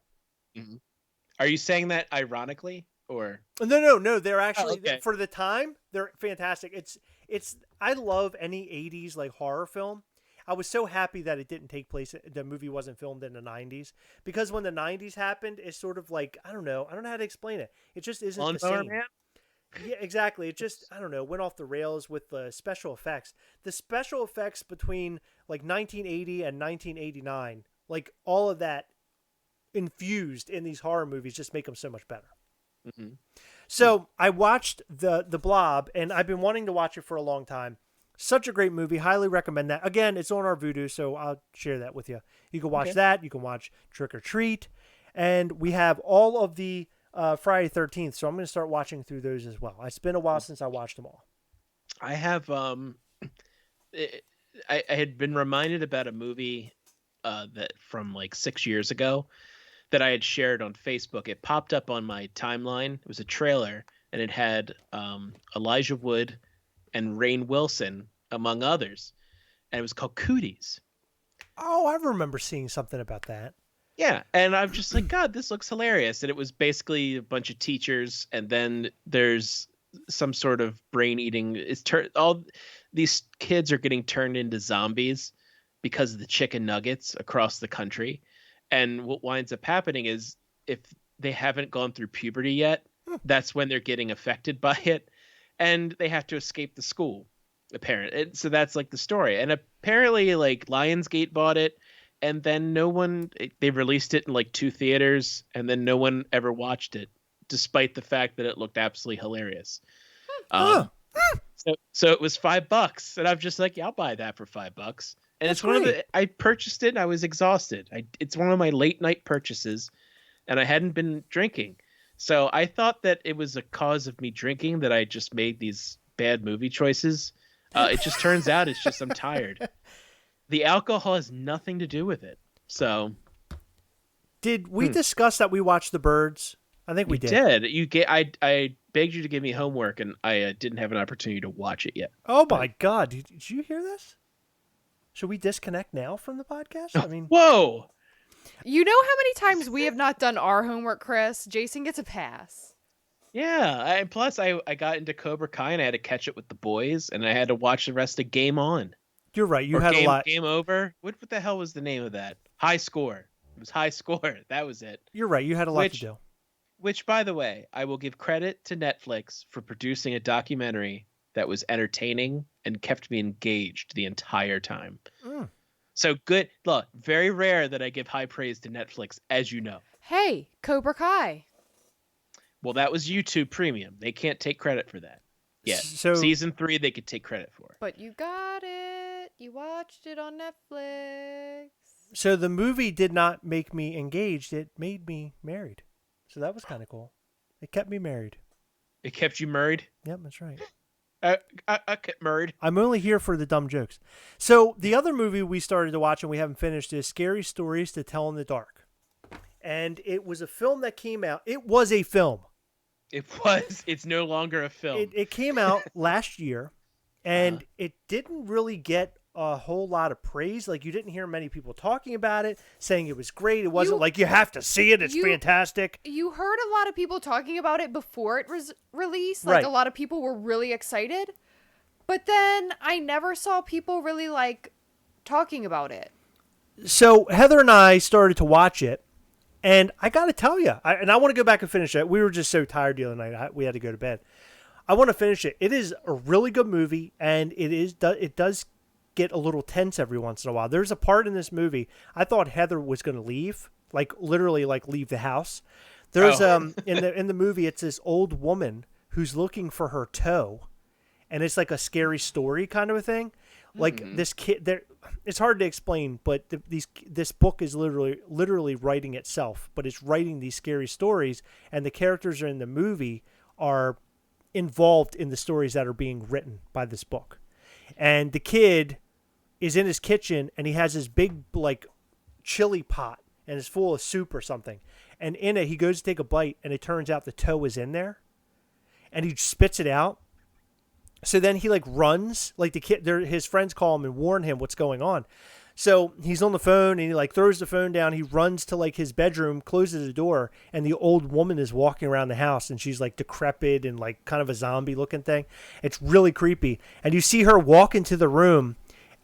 Are you saying that ironically or? No. They're actually okay. for the time they're fantastic. It's. I love any '80s like horror film. I was so happy that it didn't take place. The movie wasn't filmed in the '90s because when the '90s happened, it's sort of like I don't know how to explain it. It just isn't the Lawnmower same. Man? Yeah, exactly. It just I don't know went off the rails with the special effects. The special effects between like 1980 and 1989, like all of that infused in these horror movies, just make them so much better. Mm-hmm. So I watched the Blob, and I've been wanting to watch it for a long time. Such a great movie. Highly recommend that. Again, it's on our Vudu, so I'll share that with you. You can watch that. You can watch Trick or Treat, and we have all of the Friday 13th. So I'm going to start watching through those as well. It's been a while since I watched them all. I have I had been reminded about a movie that from like 6 years ago that I had shared on Facebook. It popped up on my timeline. It was a trailer, and it had Elijah Wood and Rainn Wilson, among others. And it was called Cooties. Oh, I remember seeing something about that. Yeah, and I'm just like, God, this looks hilarious. And it was basically a bunch of teachers, and then there's some sort of brain eating. All these kids are getting turned into zombies because of the chicken nuggets across the country. And what winds up happening is if they haven't gone through puberty yet, that's when they're getting affected by it, and they have to escape the school. Apparently, so that's like the story. And apparently, like Lionsgate bought it, and then they released it in like 2 theaters, and then no one ever watched it, despite the fact that it looked absolutely hilarious. So it was $5, and I'm just like, yeah, I'll buy that for $5. And That's it's one of great. I purchased it, and I was exhausted. It's one of my late night purchases, and I hadn't been drinking, so I thought that it was a cause of me drinking that I just made these bad movie choices. It just turns out it's just I'm tired. The alcohol has nothing to do with it. So Did we discuss that we watched The Birds? I think we You did. did. You get. I begged you to give me homework, and I didn't have an opportunity to watch it yet. Oh my God! Did you hear this? Should we disconnect now from the podcast? I mean, Whoa! You know how many times we have not done our homework, Chris? Jason gets a pass. Yeah. Plus, I got into Cobra Kai, and I had to catch it with the boys, and I had to watch the rest of Game On. you're right. You Or had game, a lot. Game Over. What the hell was the name of that? High Score. It was High Score. That was it. You're right. You had a lot to Which- do. Which, by the way, I will give credit to Netflix for producing a documentary that was entertaining and kept me engaged the entire time. Mm. So good. Look, very rare that I give high praise to Netflix, as you know. Hey, Cobra Kai. Well, that was YouTube Premium. They can't take credit for that. Yeah. So Season 3, they could take credit for. But you got it. You watched it on Netflix. So the movie did not make me engaged. It made me married. So that was kind of cool. It kept me married. It kept you married? Yep, that's right. I kept married. I'm only here for the dumb jokes. So the other movie we started to watch and we haven't finished is Scary Stories to Tell in the Dark. And it was a film that came out. It was a film. It was. It's no longer a film. It came out last year, and it didn't really get a whole lot of praise. Like, you didn't hear many people talking about it, saying it was great. It wasn't like you have to see it. It's fantastic. You heard a lot of people talking about it before it was released. Like, Right. a lot of people were really excited. But then I never saw people really, like, talking about it. So Heather and I started to watch it, and I got to tell you, I want to go back and finish it. We were just so tired the other night. We had to go to bed. I want to finish it. It is a really good movie, and it does get a little tense every once in a while. There's a part in this movie I thought Heather was going to leave, like literally like leave the house. There's in the movie it's this old woman who's looking for her toe, and it's like a scary story kind of a thing. Like this kid there, it's hard to explain, but this book is literally writing itself, but it's writing these scary stories, and the characters in the movie are involved in the stories that are being written by this book. And the kid is in his kitchen, and he has this big like chili pot, and it's full of soup or something. And in it, he goes to take a bite, and it turns out the toe is in there, and he spits it out. So then he like runs, like the kid, his friends call him and warn him what's going on. So he's on the phone, and he like throws the phone down. He runs to like his bedroom, closes the door, and the old woman is walking around the house, and she's like decrepit and like kind of a zombie looking thing. It's really creepy. And you see her walk into the room,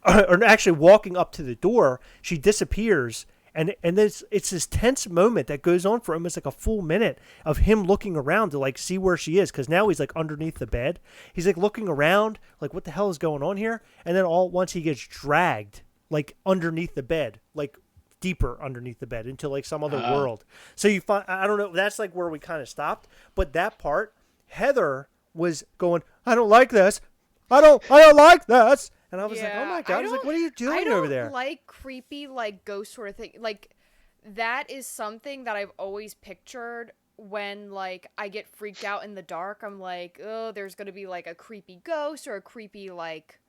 or actually walking up to the door. She disappears, and it's this tense moment that goes on for almost like a full minute of him looking around to like see where she is, because now he's like underneath the bed. He's like looking around, like what the hell is going on here? And then all at once he gets dragged like underneath the bed, like deeper underneath the bed into like some other world. So you find, I don't know, that's like where we kind of stopped. But that part, Heather was going, I don't like this. I don't like this. And I was like, oh my God. I was like, what are you doing over there? I don't like creepy, like ghost sort of thing. Like, that is something that I've always pictured when like I get freaked out in the dark. I'm like, oh, there's going to be like a creepy ghost or a creepy, like,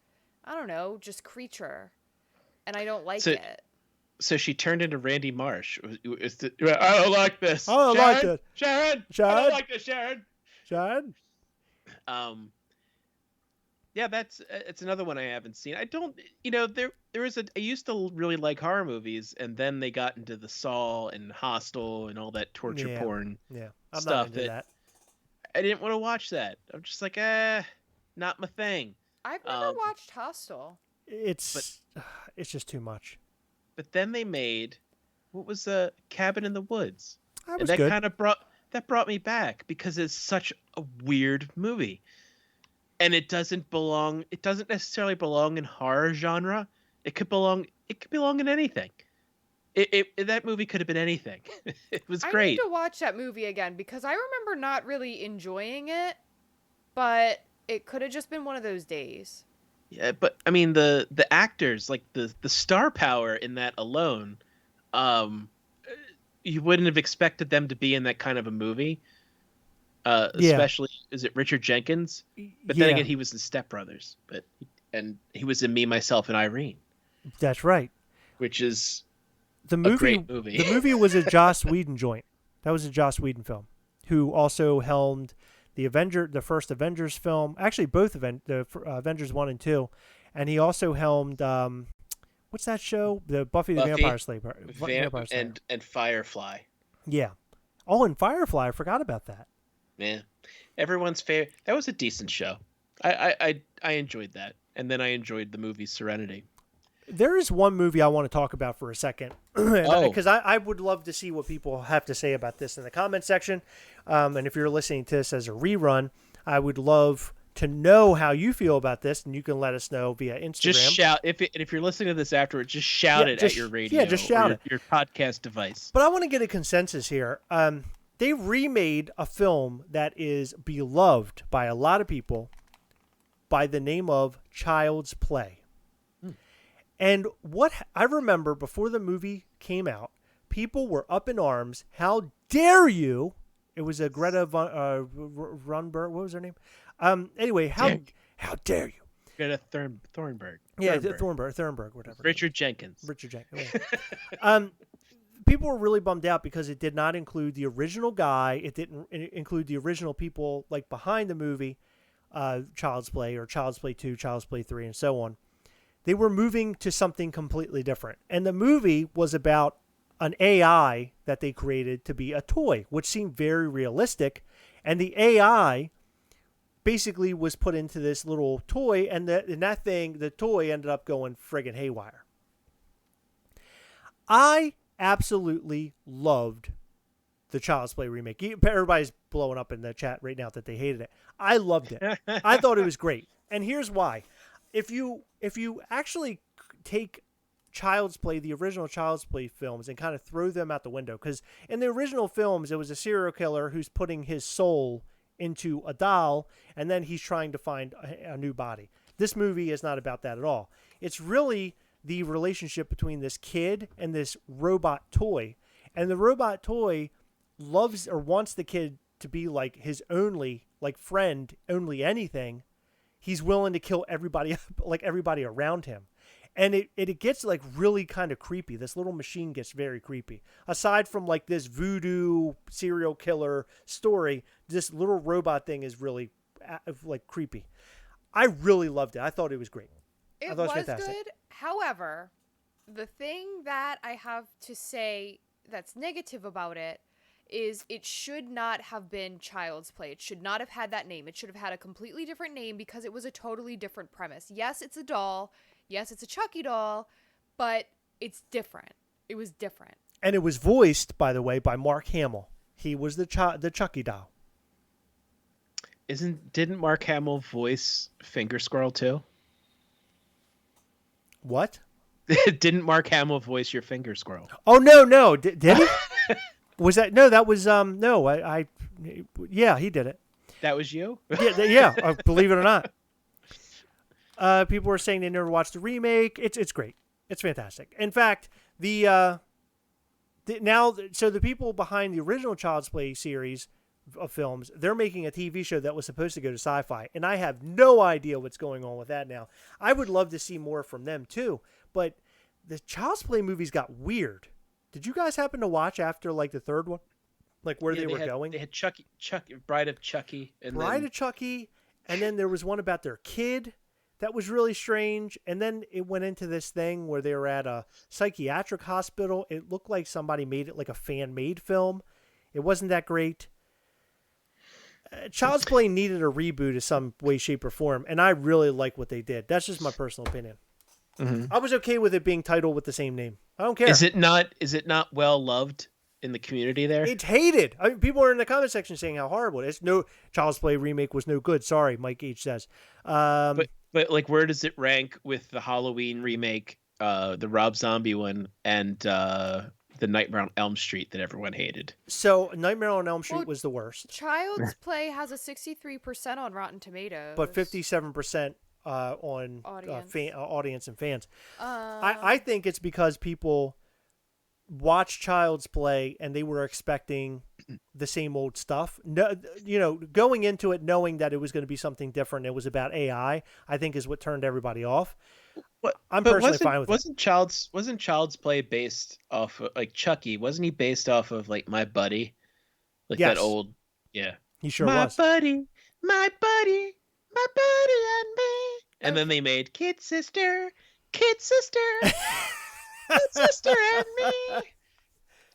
I don't know, just creature. And I don't like it. So she turned into Randy Marsh. I don't like this. I don't like this. Sharon. I don't like this, Sharon. Sharon? Yeah, it's another one I haven't seen. I don't, there is I used to really like horror movies, and then they got into the Saw and Hostel and all that torture porn I'm stuff not into that. I didn't want to watch that. I'm just like, not my thing. I've never watched Hostel. It's just too much. But then they made, what was the Cabin in the Woods? That was and that good. kind of brought me back, because it's such a weird movie. And it doesn't necessarily belong in horror genre. It could belong in anything. That movie could have been anything. It was great. I need to watch that movie again, because I remember not really enjoying it, but it could have just been one of those days. Yeah, but I mean the actors, like the star power in that alone, you wouldn't have expected them to be in that kind of a movie. Especially, is it Richard Jenkins? But then again, he was in Step Brothers, and he was in Me, Myself, and Irene. That's right. Which is a great movie. The movie was a Joss Whedon joint. That was a Joss Whedon film. who also helmed the first Avengers film, actually both Avengers 1 and 2, and he also helmed what's that show? The Buffy the Vampire Slayer. Vampire Slayer. And Firefly. Yeah. Oh, and Firefly, I forgot about that. Yeah. Everyone's favorite. That was a decent show. I enjoyed that. And then I enjoyed the movie Serenity. There is one movie I want to talk about for a second, because I would love to see what people have to say about this in the comment section. And if you're listening to this as a rerun, I would love to know how you feel about this, and you can let us know via Instagram. Just shout if you're listening to this afterwards. Just shout it at your radio. Yeah, just shout it. Your podcast device. But I want to get a consensus here. They remade a film that is beloved by a lot of people by the name of Child's Play. And what I remember before the movie came out, people were up in arms. How dare you? It was a Greta Thunberg. What was her name? Anyway, how dare you? Greta Thunberg. Yeah, Thunberg, whatever. Richard Jenkins. Yeah. People were really bummed out because it did not include the original guy. It didn't include the original people like behind the movie, Child's Play or Child's Play 2, Child's Play 3, and so on. They were moving to something completely different. And the movie was about an AI that they created to be a toy, which seemed very realistic. And the AI basically was put into this little toy, and the toy ended up going friggin' haywire. I absolutely loved the Child's Play remake. Everybody's blowing up in the chat right now that they hated it. I loved it. I thought it was great. And here's why. If you actually take Child's Play, the original Child's Play films, and kind of throw them out the window, because in the original films, it was a serial killer who's putting his soul into a doll, and then he's trying to find a new body. This movie is not about that at all. It's really the relationship between this kid and this robot toy, and the robot toy loves or wants the kid to be like his only friend, only anything. He's willing to kill everybody, like everybody around him. And it gets like really kind of creepy. This little machine gets very creepy. Aside from like this voodoo serial killer story, this little robot thing is really like creepy. I really loved it. I thought it was great. It was good. However, the thing that I have to say that's negative about it is it should not have been Child's Play. It should not have had that name. It should have had a completely different name because it was a totally different premise. Yes, it's a doll. Yes, it's a Chucky doll, but it's different. It was different. And it was voiced, by the way, by Mark Hamill. He was the Chucky doll. Didn't Mark Hamill voice Finger Squirrel too? What? Didn't Mark Hamill voice your Finger Squirrel? Oh no. Did he? Was that no? That was no. Yeah, he did it. That was you? Yeah. Believe it or not. People were saying they never watched the remake. It's great. It's fantastic. In fact, the people behind the original Child's Play series of films, they're making a TV show that was supposed to go to Sci-Fi, and I have no idea what's going on with that now. I would love to see more from them too, but the Child's Play movies got weird. Did you guys happen to watch after like the third one, like where they were going? They had Chucky, Bride of Chucky, of Chucky, and then there was one about their kid. That was really strange. And then it went into this thing where they were at a psychiatric hospital. It looked like somebody made it like a fan-made film. It wasn't that great. Child's Play needed a reboot in some way, shape, or form, and I really like what they did. That's just my personal opinion. Mm-hmm. I was okay with it being titled with the same name. I don't care. Is it not well loved in the community there? It's hated. I mean, people are in the comment section saying how horrible it is. No, Child's Play remake was no good. Sorry, Mike H says. But like, where does it rank with the Halloween remake, the Rob Zombie one, and the Nightmare on Elm Street that everyone hated? So Nightmare on Elm Street was the worst. Child's Play has a 63% on Rotten Tomatoes, but 57% on audience and fans. I think it's because people watched Child's Play and they were expecting the same old stuff. No, going into it knowing that it was going to be something different, it was about AI, I think is what turned everybody off. I'm personally fine with it. Wasn't Child's Play based off of, like, Chucky? Wasn't he based off of like My Buddy? Like, yes. That old Yeah. He sure my was. buddy, my buddy, my buddy and me. And then they made Kid Sister, Kid Sister, Kid Sister and me.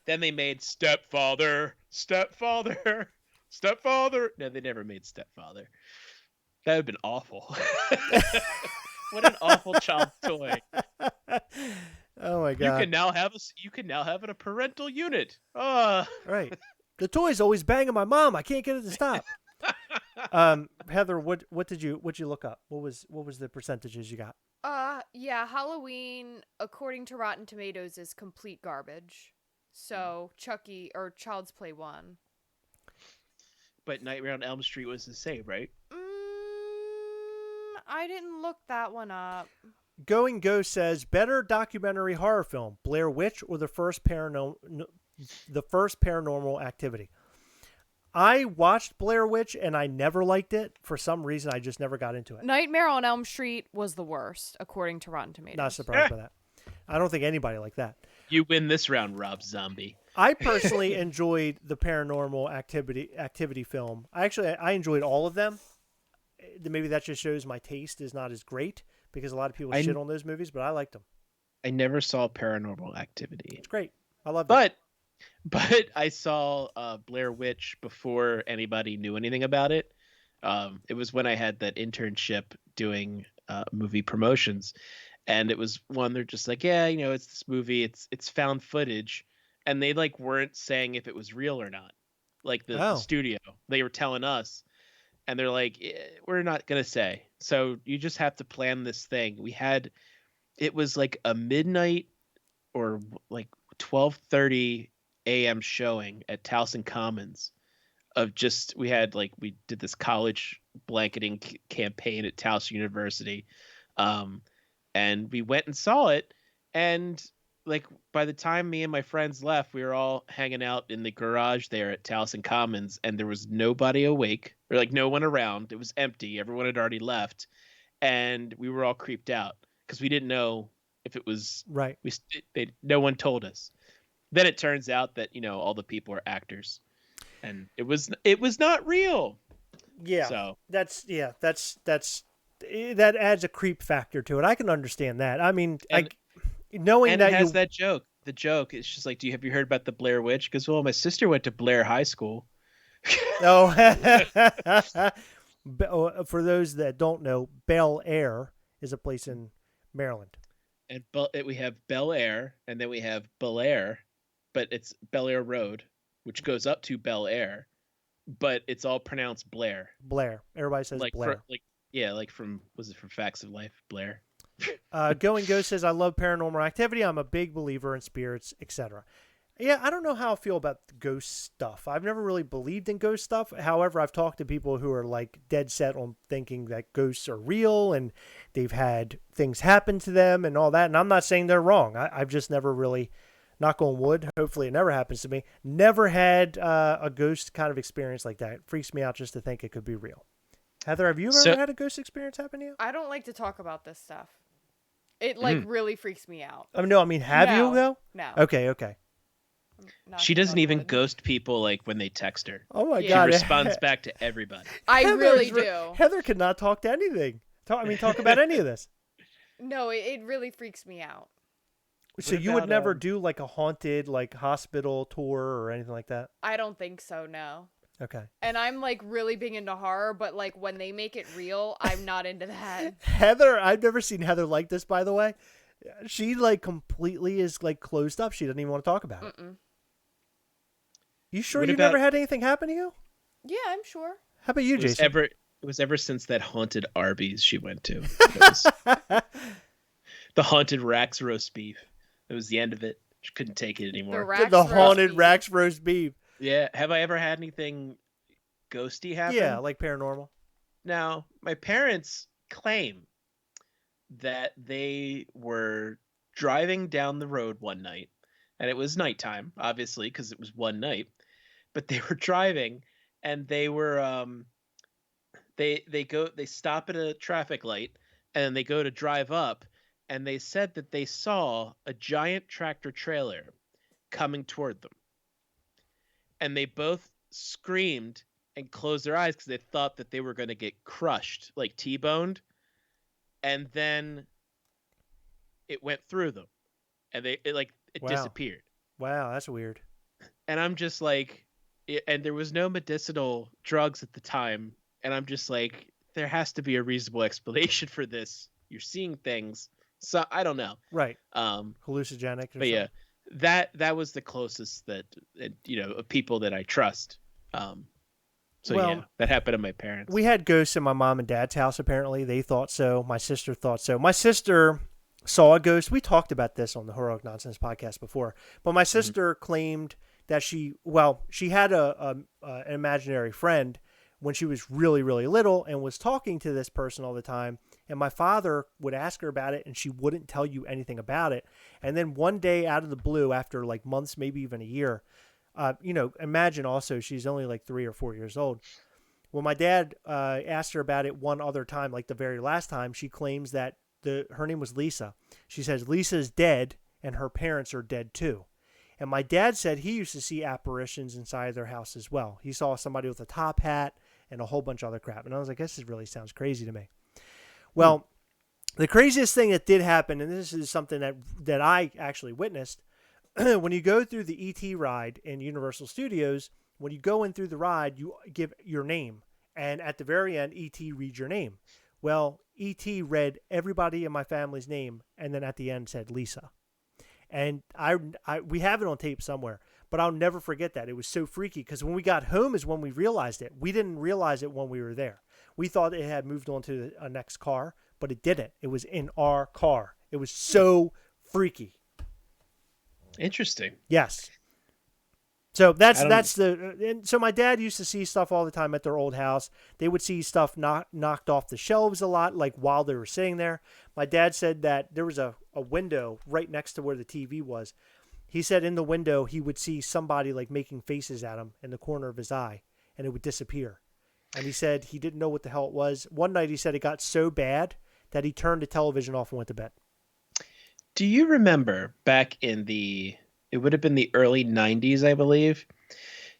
Then they made Stepfather, Stepfather, Stepfather. No, they never made Stepfather. That would have been awful. What an awful child toy. Oh my You god! can now have a parental unit. Right. The toy's always banging my mom. I can't get it to stop. Heather, what did you look up? What was the percentages you got? Yeah, Halloween, according to Rotten Tomatoes, is complete garbage. So Chucky or Child's Play won. But Nightmare on Elm Street was the same, right? I didn't look that one up. Going Ghost says better documentary horror film: Blair Witch or the first Paranormal Activity. I watched Blair Witch and I never liked it. For some reason, I just never got into it. Nightmare on Elm Street was the worst, according to Rotten Tomatoes. Not surprised by that. I don't think anybody liked that. You win this round, Rob Zombie. I personally enjoyed the Paranormal Activity film. I enjoyed all of them. Maybe that just shows my taste is not as great because a lot of people shit on those movies, but I liked them. I never saw Paranormal Activity. It's great. I love it. But I saw Blair Witch before anybody knew anything about it. It was when I had that internship doing movie promotions, and it was one they're just like, yeah, it's this movie. It's found footage, and they like weren't saying if it was real or not. Like the studio, they were telling us, and they're like, we're not gonna say. So you just have to plan this thing. It was like a midnight or like 12:30 a.m. showing at Towson Commons we did this college blanketing campaign at Towson University. And we went and saw it. And like, by the time me and my friends left, we were all hanging out in the garage there at Towson Commons, and there was nobody awake or like no one around. It was empty. Everyone had already left. And we were all creeped out because we didn't know if it was right. No one told us. Then it turns out that all the people are actors, and it was not real. Yeah. So that adds a creep factor to it. I can understand that. I mean, knowing that it has that joke. The joke is just like, have you heard about the Blair Witch? Because my sister went to Blair High School. Oh, for those that don't know, Bel Air is a place in Maryland. And we have Bel Air, and then we have Bel Air, but it's Bel Air Road, which goes up to Bel Air, but it's all pronounced Blair. Blair. Everybody says Blair. Was it from Facts of Life? Blair. Going Ghost says, I love Paranormal Activity. I'm a big believer in spirits, etc. Yeah, I don't know how I feel about ghost stuff. I've never really believed in ghost stuff. However, I've talked to people who are like dead set on thinking that ghosts are real and they've had things happen to them and all that. And I'm not saying they're wrong. I've just never really, knock on wood, hopefully it never happens to me, never had a ghost kind of experience like that. It freaks me out just to think it could be real. Heather, have you ever had a ghost experience happen to you? I don't like to talk about this stuff. It really freaks me out. Have you though? No. Okay. She doesn't even ghost people like when they text her. Oh my God. She responds back to everybody. I really do. Heather could not talk to anything. Talk about any of this. No, it really freaks me out. So you would never do like a haunted like hospital tour or anything like that? I don't think so, no. Okay. And I'm like really big into horror, but like when they make it real, I'm not into that. Heather, I've never seen Heather like this, by the way. She like completely is like closed up. She doesn't even want to talk about it. You sure you never had anything happen to you? Yeah, I'm sure. How about you, Jason? It was ever since that haunted Arby's she went to. The haunted Rax roast beef. It was the end of it. She couldn't take it anymore. The haunted Rax roast beef. Yeah. Have I ever had anything ghosty happen? Yeah, like paranormal. Now, my parents claim that they were driving down the road one night, and it was nighttime, obviously, because it was one night. But they were driving, and they were they stop at a traffic light, and then they go to drive up, and they said that they saw a giant tractor trailer coming toward them. And they both screamed and closed their eyes because they thought that they were going to get crushed, like T-boned, and then it wwent through them, and it Wow. disappeared. Wow, that's weird. And I'm just like, and there was no medicinal drugs at the time, and I'm just like, there has to be a reasonable explanation for this. You're seeing things, so I don't know. Right. Um, Hallucinogenic. but yeah, that was the closest that of people that I trust. So Well, yeah, that happened to my parents. We had ghosts in my mom and dad's house, apparently. They thought so. My sister thought so. My sister saw a ghost. We talked about this on the Heroic Nonsense podcast before. But my sister claimed that she had an imaginary friend when she was really, really little and was talking to this person all the time. And my father would ask her about it, and she wouldn't tell you anything about it. And then one day out of the blue, after like months, maybe even a year, imagine also she's only like 3 or 4 years old. When my dad asked her about it one other time, like the very last time, she claims that her name was Lisa. She says Lisa's dead and her parents are dead too. And my dad said he used to see apparitions inside their house as well. He saw somebody with a top hat and a whole bunch of other crap. And I was like, this really sounds crazy to me. Well, the craziest thing that did happen, and this is something that I actually witnessed, when you go through the ET ride in Universal Studios, when you go in through the ride, you give your name. And at the very end, ET reads your name. Well, ET read everybody in my family's name, and then at the end said Lisa. And we have it on tape somewhere, but I'll never forget that. It was so freaky because when we got home is when we realized it. We didn't realize it when we were there. We thought it had moved on to a next car, but it didn't. It was in our car. It was so freaky. Interesting. Yes. So so my dad used to see stuff all the time at their old house. They would see stuff knocked off the shelves a lot, like while they were sitting there. My dad said that there was a window right next to where the TV was. He said in the window he would see somebody like making faces at him in the corner of his eye, and it would disappear. And he said he didn't know what the hell it was. One night he said it got so bad that he turned the television off and went to bed. Do you remember back in it would have been the early 90s, I believe,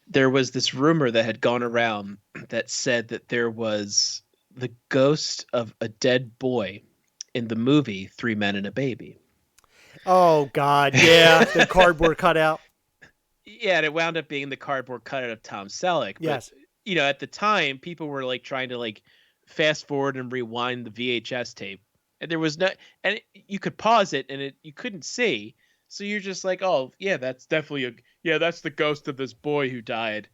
there was this rumor that had gone around that said that there was the ghost of a dead boy in the movie 3 Men and a Baby. Oh, God, yeah, the cardboard cutout. Yeah, and it wound up being the cardboard cutout of Tom Selleck. Yes. But, at the time, people were like trying to like fast forward and rewind the VHS tape. And there was you could pause it and you couldn't see. So you're just like, oh, yeah, that's definitely that's the ghost of this boy who died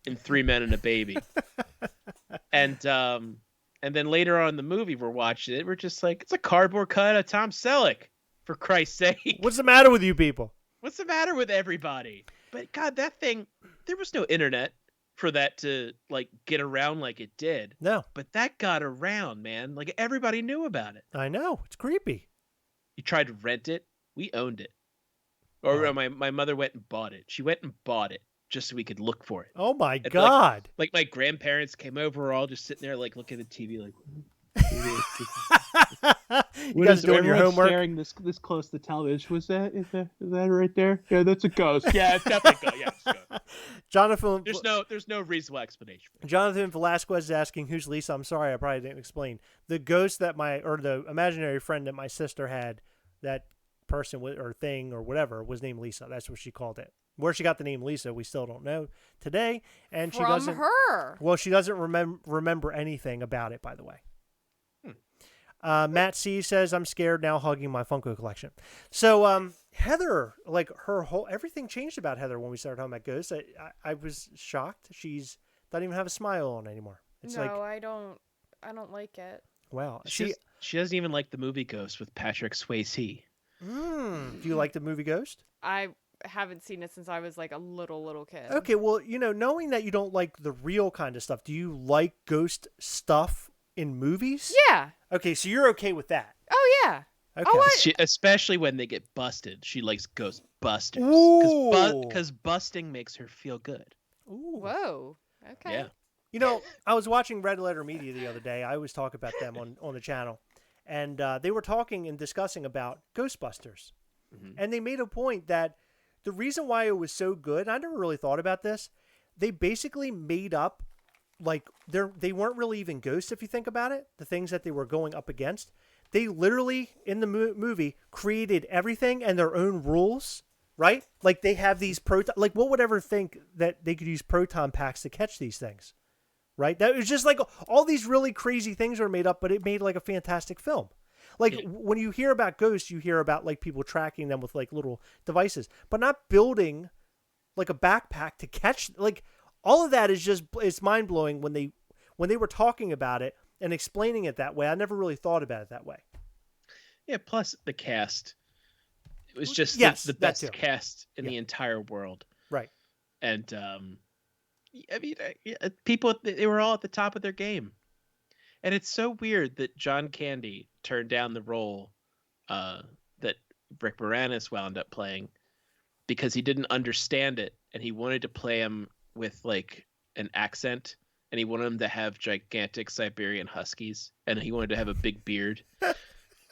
in 3 Men and a Baby. And then later on in the movie we're watching it, we're just like, it's a cardboard cut of Tom Selleck, for Christ's sake. What's the matter with you people? What's the matter with everybody? But God, that thing, there was no internet for that to like get around like it did. No. But that got around, man. Like everybody knew about it. I know. It's creepy. You tried to rent it. We owned it. Or my mother went and bought it. She went and bought it just so we could look for it. Oh my God. Like my grandparents came over, we're all just sitting there like looking at the TV like you guys doing your homework? Staring this close to the television. Is that right there? Yeah, that's a ghost. Yeah, it's definitely a ghost. Yeah, it's a ghost. Jonathan, there's no reasonable explanation for it. Jonathan Velasquez is asking, who's Lisa? I'm sorry, I probably didn't explain. The ghost that the imaginary friend that my sister had, that person or thing or whatever, was named Lisa. That's what she called it. Where she got the name Lisa, we still don't know today. And she doesn't. From her. Well, she doesn't remember anything about it, by the way. Matt C says, I'm scared now, hugging my Funko collection. So Heather, like everything changed about Heather when we started talking about ghosts. I was shocked. She's doesn't even have a smile on anymore. It's no, like, I don't like it. Wow. She doesn't even like the movie Ghost with Patrick Swayze. Do you like the movie Ghost? I haven't seen it since I was like a little kid. Okay, well, knowing that you don't like the real kind of stuff, do you like ghost stuff in movies? Yeah. Okay, so you're okay with that. Oh, yeah. Okay. Oh, Especially when they get busted. She likes Ghostbusters. Ooh. Because busting makes her feel good. Ooh. Whoa. Okay. Yeah. I was watching Red Letter Media the other day. I always talk about them on the channel. And they were talking and discussing about Ghostbusters. Mm-hmm. And they made a point that the reason why it was so good, I never really thought about this, they basically made up they weren't really even ghosts if you think about it. The things that they were going up against, they literally in the movie created everything and their own rules, right? Like they have these proton. Like what would ever think that they could use proton packs to catch these things, right? That was just like all these really crazy things were made up, but it made like a fantastic film. Like when you hear about ghosts, you hear about like people tracking them with like little devices, but not building like a backpack to catch. Like all of that is just, it's mind blowing when they were talking about it and explaining it that way. I never really thought about it that way. Yeah. Plus the cast, it was just the best cast in the entire world. Right. And I mean, people, they were all at the top of their game. And it's so weird that John Candy turned down the role that Rick Moranis wound up playing because he didn't understand it, and he wanted to play him with like an accent, and he wanted him to have gigantic Siberian Huskies, and he wanted to have a big beard.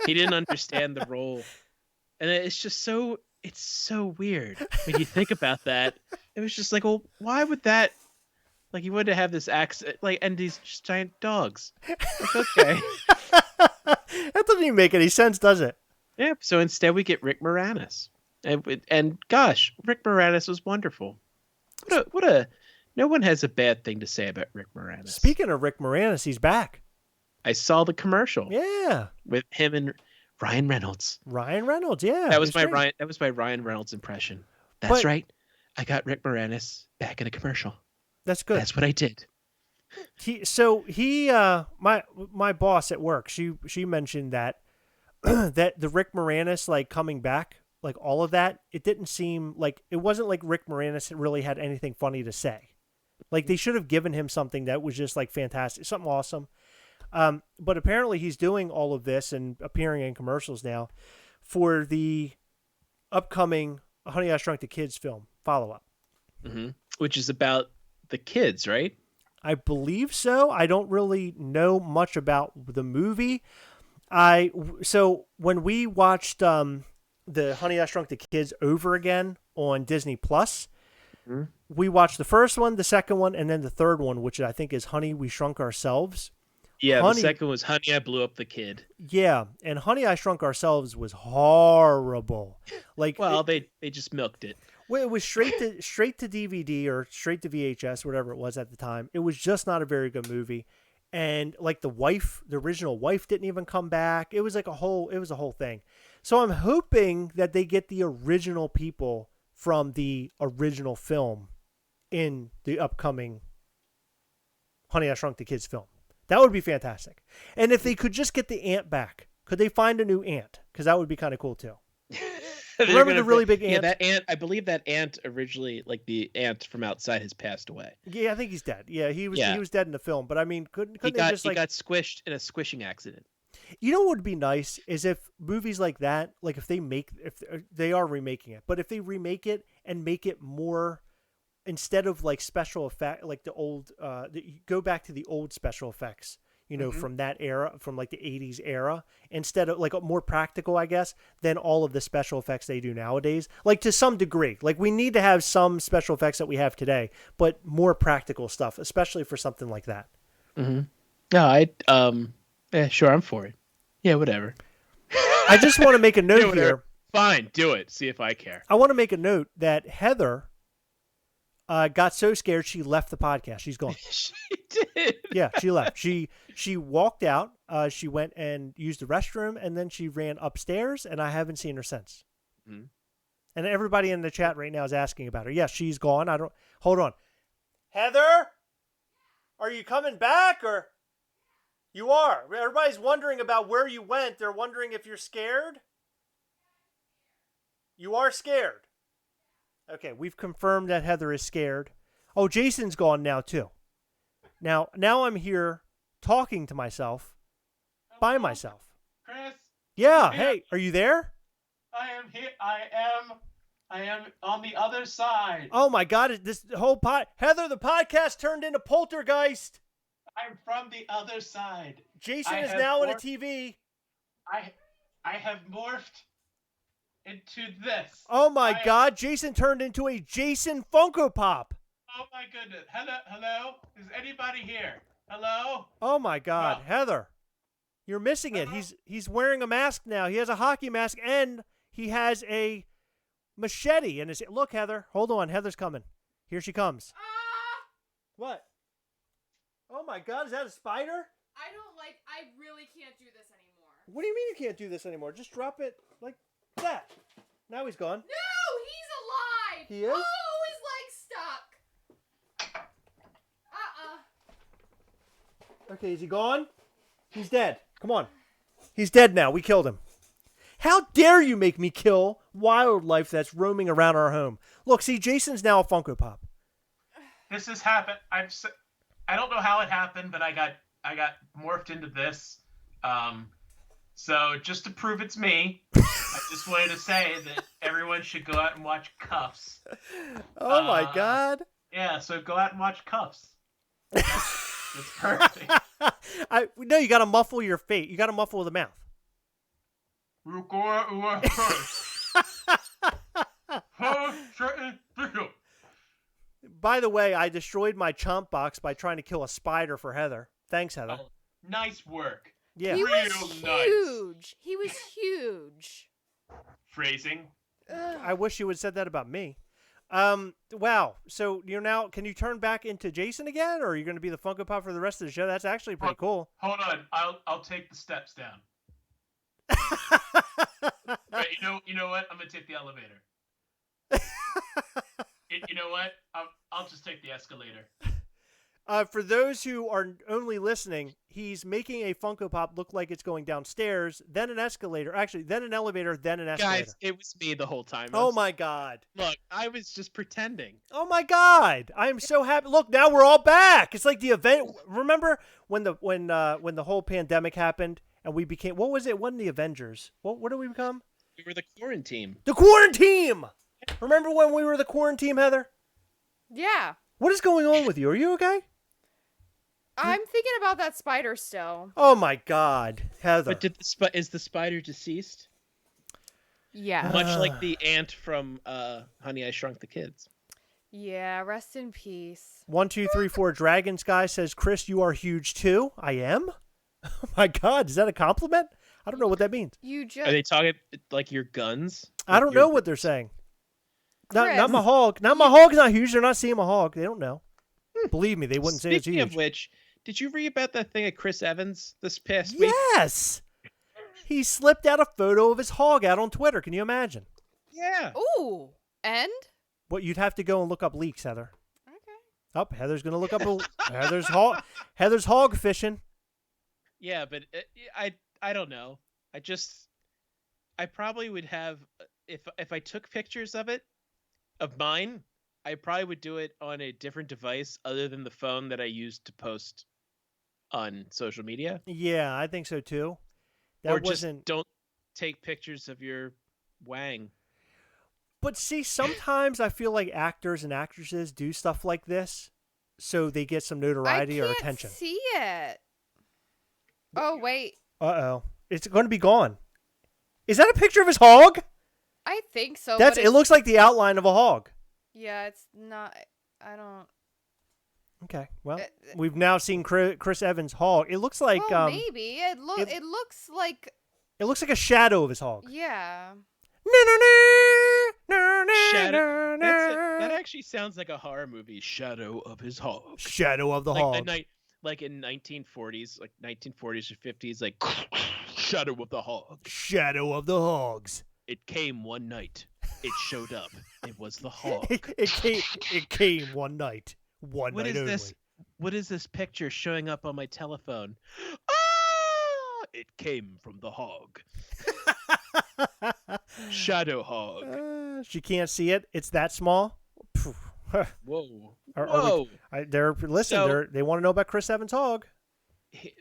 He didn't understand the role, and it's so weird when you think about that. It was just like, well, why would that? Like, he wanted to have this accent, like, and these just giant dogs. Like, okay. That doesn't even make any sense, does it? Yeah, so instead we get Rick Moranis. And gosh, Rick Moranis was wonderful. No one has a bad thing to say about Rick Moranis. Speaking of Rick Moranis, he's back. I saw the commercial. Yeah. With him and Ryan Reynolds. Ryan Reynolds, yeah. That was my Ryan Reynolds impression. That's right. I got Rick Moranis back in a commercial. That's good. That's what I did. My boss at work, she mentioned that that the Rick Moranis like coming back, like all of that, it didn't seem like, it wasn't like Rick Moranis really had anything funny to say. Like they should have given him something that was just like fantastic, something awesome. But apparently he's doing all of this and appearing in commercials now for the upcoming Honey, I Shrunk the Kids film follow-up. Mm-hmm. Which is about the kids, right? I believe so. I don't really know much about the movie. So when we watched the Honey, I Shrunk the Kids over again on Disney Plus, we watched the first one, the second one, and then the third one, which I think is Honey, We Shrunk Ourselves. Yeah, the second was Honey, I Blew Up the Kid. Yeah, and Honey, I Shrunk Ourselves was horrible. Like, well, they just milked it. Well, it was straight to DVD or straight to VHS, whatever it was at the time. It was just not a very good movie, and like the original wife, didn't even come back. It was like a whole thing. So I'm hoping that they get the original people from the original film in the upcoming Honey, I Shrunk the Kids film. That would be fantastic. And if they could just get the ant back, could they find a new ant? Because that would be kind of cool too. Remember the really big ant? Yeah, that ant. I believe that ant originally, like the ant from outside, has passed away. Yeah, I think he's dead. Yeah, he was dead in the film. But I mean, couldn't they just he got squished in a squishing accident. You know what would be nice is if movies like that, like if they are remaking it, but if they remake it and make it more, instead of like special effect, like the old, go back to the old special effects, from that era, from like the 80s era, instead of like more practical, I guess, than all of the special effects they do nowadays. Like to some degree, like we need to have some special effects that we have today, but more practical stuff, especially for something like that. Mm-hmm. No, yeah, sure, I'm for it. Yeah, whatever. I just want to make a note here. Fine, do it. See if I care. I want to make a note that Heather got so scared she left the podcast. She's gone. She did. Yeah, she left. She walked out. She went and used the restroom, and then she ran upstairs, and I haven't seen her since. Mm-hmm. And everybody in the chat right now is asking about her. Yes, she's gone. Hold on. Heather, are you coming back, or you are? Everybody's wondering about where you went. They're wondering if you're scared. You are scared. Okay, we've confirmed that Heather is scared. Oh, Jason's gone now too. Now I'm here talking to myself by myself. Chris? Yeah, hey, are you there? I am here. I am on the other side. Oh my God, this whole Heather, the podcast turned into Poltergeist. I'm from the other side. Jason is now in a TV. I have morphed into this. Oh my God, Jason turned into a Jason Funko Pop. Oh my goodness. Hello? Is anybody here? Hello? Oh my God, Oh. Heather, you're missing it. Hello? He's wearing a mask now. He has a hockey mask and he has a machete in his. Look, Heather, hold on. Heather's coming. Here she comes. What? Oh my God, is that a spider? I really can't do this anymore. What do you mean you can't do this anymore? Just drop it like that. Now he's gone. No, he's alive. He is? Oh, his leg's stuck. Okay, is he gone? He's dead. Come on. He's dead now. We killed him. How dare you make me kill wildlife that's roaming around our home? Look, see, Jason's now a Funko Pop. This has happened. I don't know how it happened, but I got morphed into this. So just to prove it's me, I just wanted to say that everyone should go out and watch Cuffs. Oh my God. Yeah, so go out and watch Cuffs. That's perfect. No, you got to muffle your face. You got to muffle the mouth. By the way, I destroyed my chomp box by trying to kill a spider for Heather. Thanks, Heather. Oh, nice work. Yeah. He was Real nice. huge. He was huge. Phrasing. Ugh. I wish you would have said that about me. Wow. So you're now, can you turn back into Jason again, or are you going to be the Funko Pop for the rest of the show? That's actually pretty cool. Hold on. I'll take the steps down. But you know what? I'm gonna take the elevator. You know what? I'll just take the escalator. For those who are only listening, he's making a Funko Pop look like it's going downstairs, then an escalator. Actually, then an elevator, then an escalator. Guys, it was me the whole time. Oh my God. Look, I was just pretending. Oh my God. I am so happy. Look, now we're all back. It's like the event. Remember when the whole pandemic happened and we became, what was it? Wasn't the Avengers? What did we become? We were the quarantine. The Quarantine. Remember when we were the Quarantine, Heather? Yeah. What is going on with you? Are you okay? I'm thinking about that spider still. Oh my God, Heather. But is the spider deceased? Yeah. Much like the ant from Honey, I Shrunk the Kids. Yeah, rest in peace. 1, 2, 3, 4. Dragon Sky says, Chris, you are huge too. I am? Oh my God, is that a compliment? I don't know what that means. You Are just they talking like your guns? I don't Your- know what they're saying. Not Chris. my hog. Not my hog's not huge. They're not seeing my hog. They don't know. Believe me, they wouldn't say it's Speaking huge. of which, did you read about that thing at Chris Evans this past week? Yes. He slipped out a photo of his hog out on Twitter. Can you imagine? Yeah. Ooh. And? What you'd have to go and look up leaks, Heather. Okay. Oh, Heather's gonna look up Heather's hog fishing. Yeah, but I don't know. I probably would have if I took pictures of mine, I probably would do it on a different device other than the phone that I used to post on social media. Yeah, I think so too. That Or just wasn't. don't take pictures of your wang. But see, sometimes I feel like actors and actresses do stuff like this, so they get some notoriety I or can't attention. see it. Oh, wait. Uh-oh. It's going to be gone. Is that a picture of his hog? I think so. It but looks like the outline of a hog. Yeah, it's not. I don't. Okay. Well, Uh, we've now seen Chris Evans' hog. It looks like well, maybe it it- looks like it looks like a shadow of his hog. yeah. Shadow. That actually sounds like a horror movie. Shadow of his hog. Shadow of the Like hog. the night, like in 1940s, like 1940s or 50s, like Shadow of the hog. Shadow of the hogs. It came one night. It showed up. It was the hog. It came one night. One What night is only. this? What is this picture showing up on my telephone? Ah! It came from the hog. Shadow hog. She can't see it. It's that small. Phew. Whoa. Are we- Whoa. They want to know about Chris Evans' hog.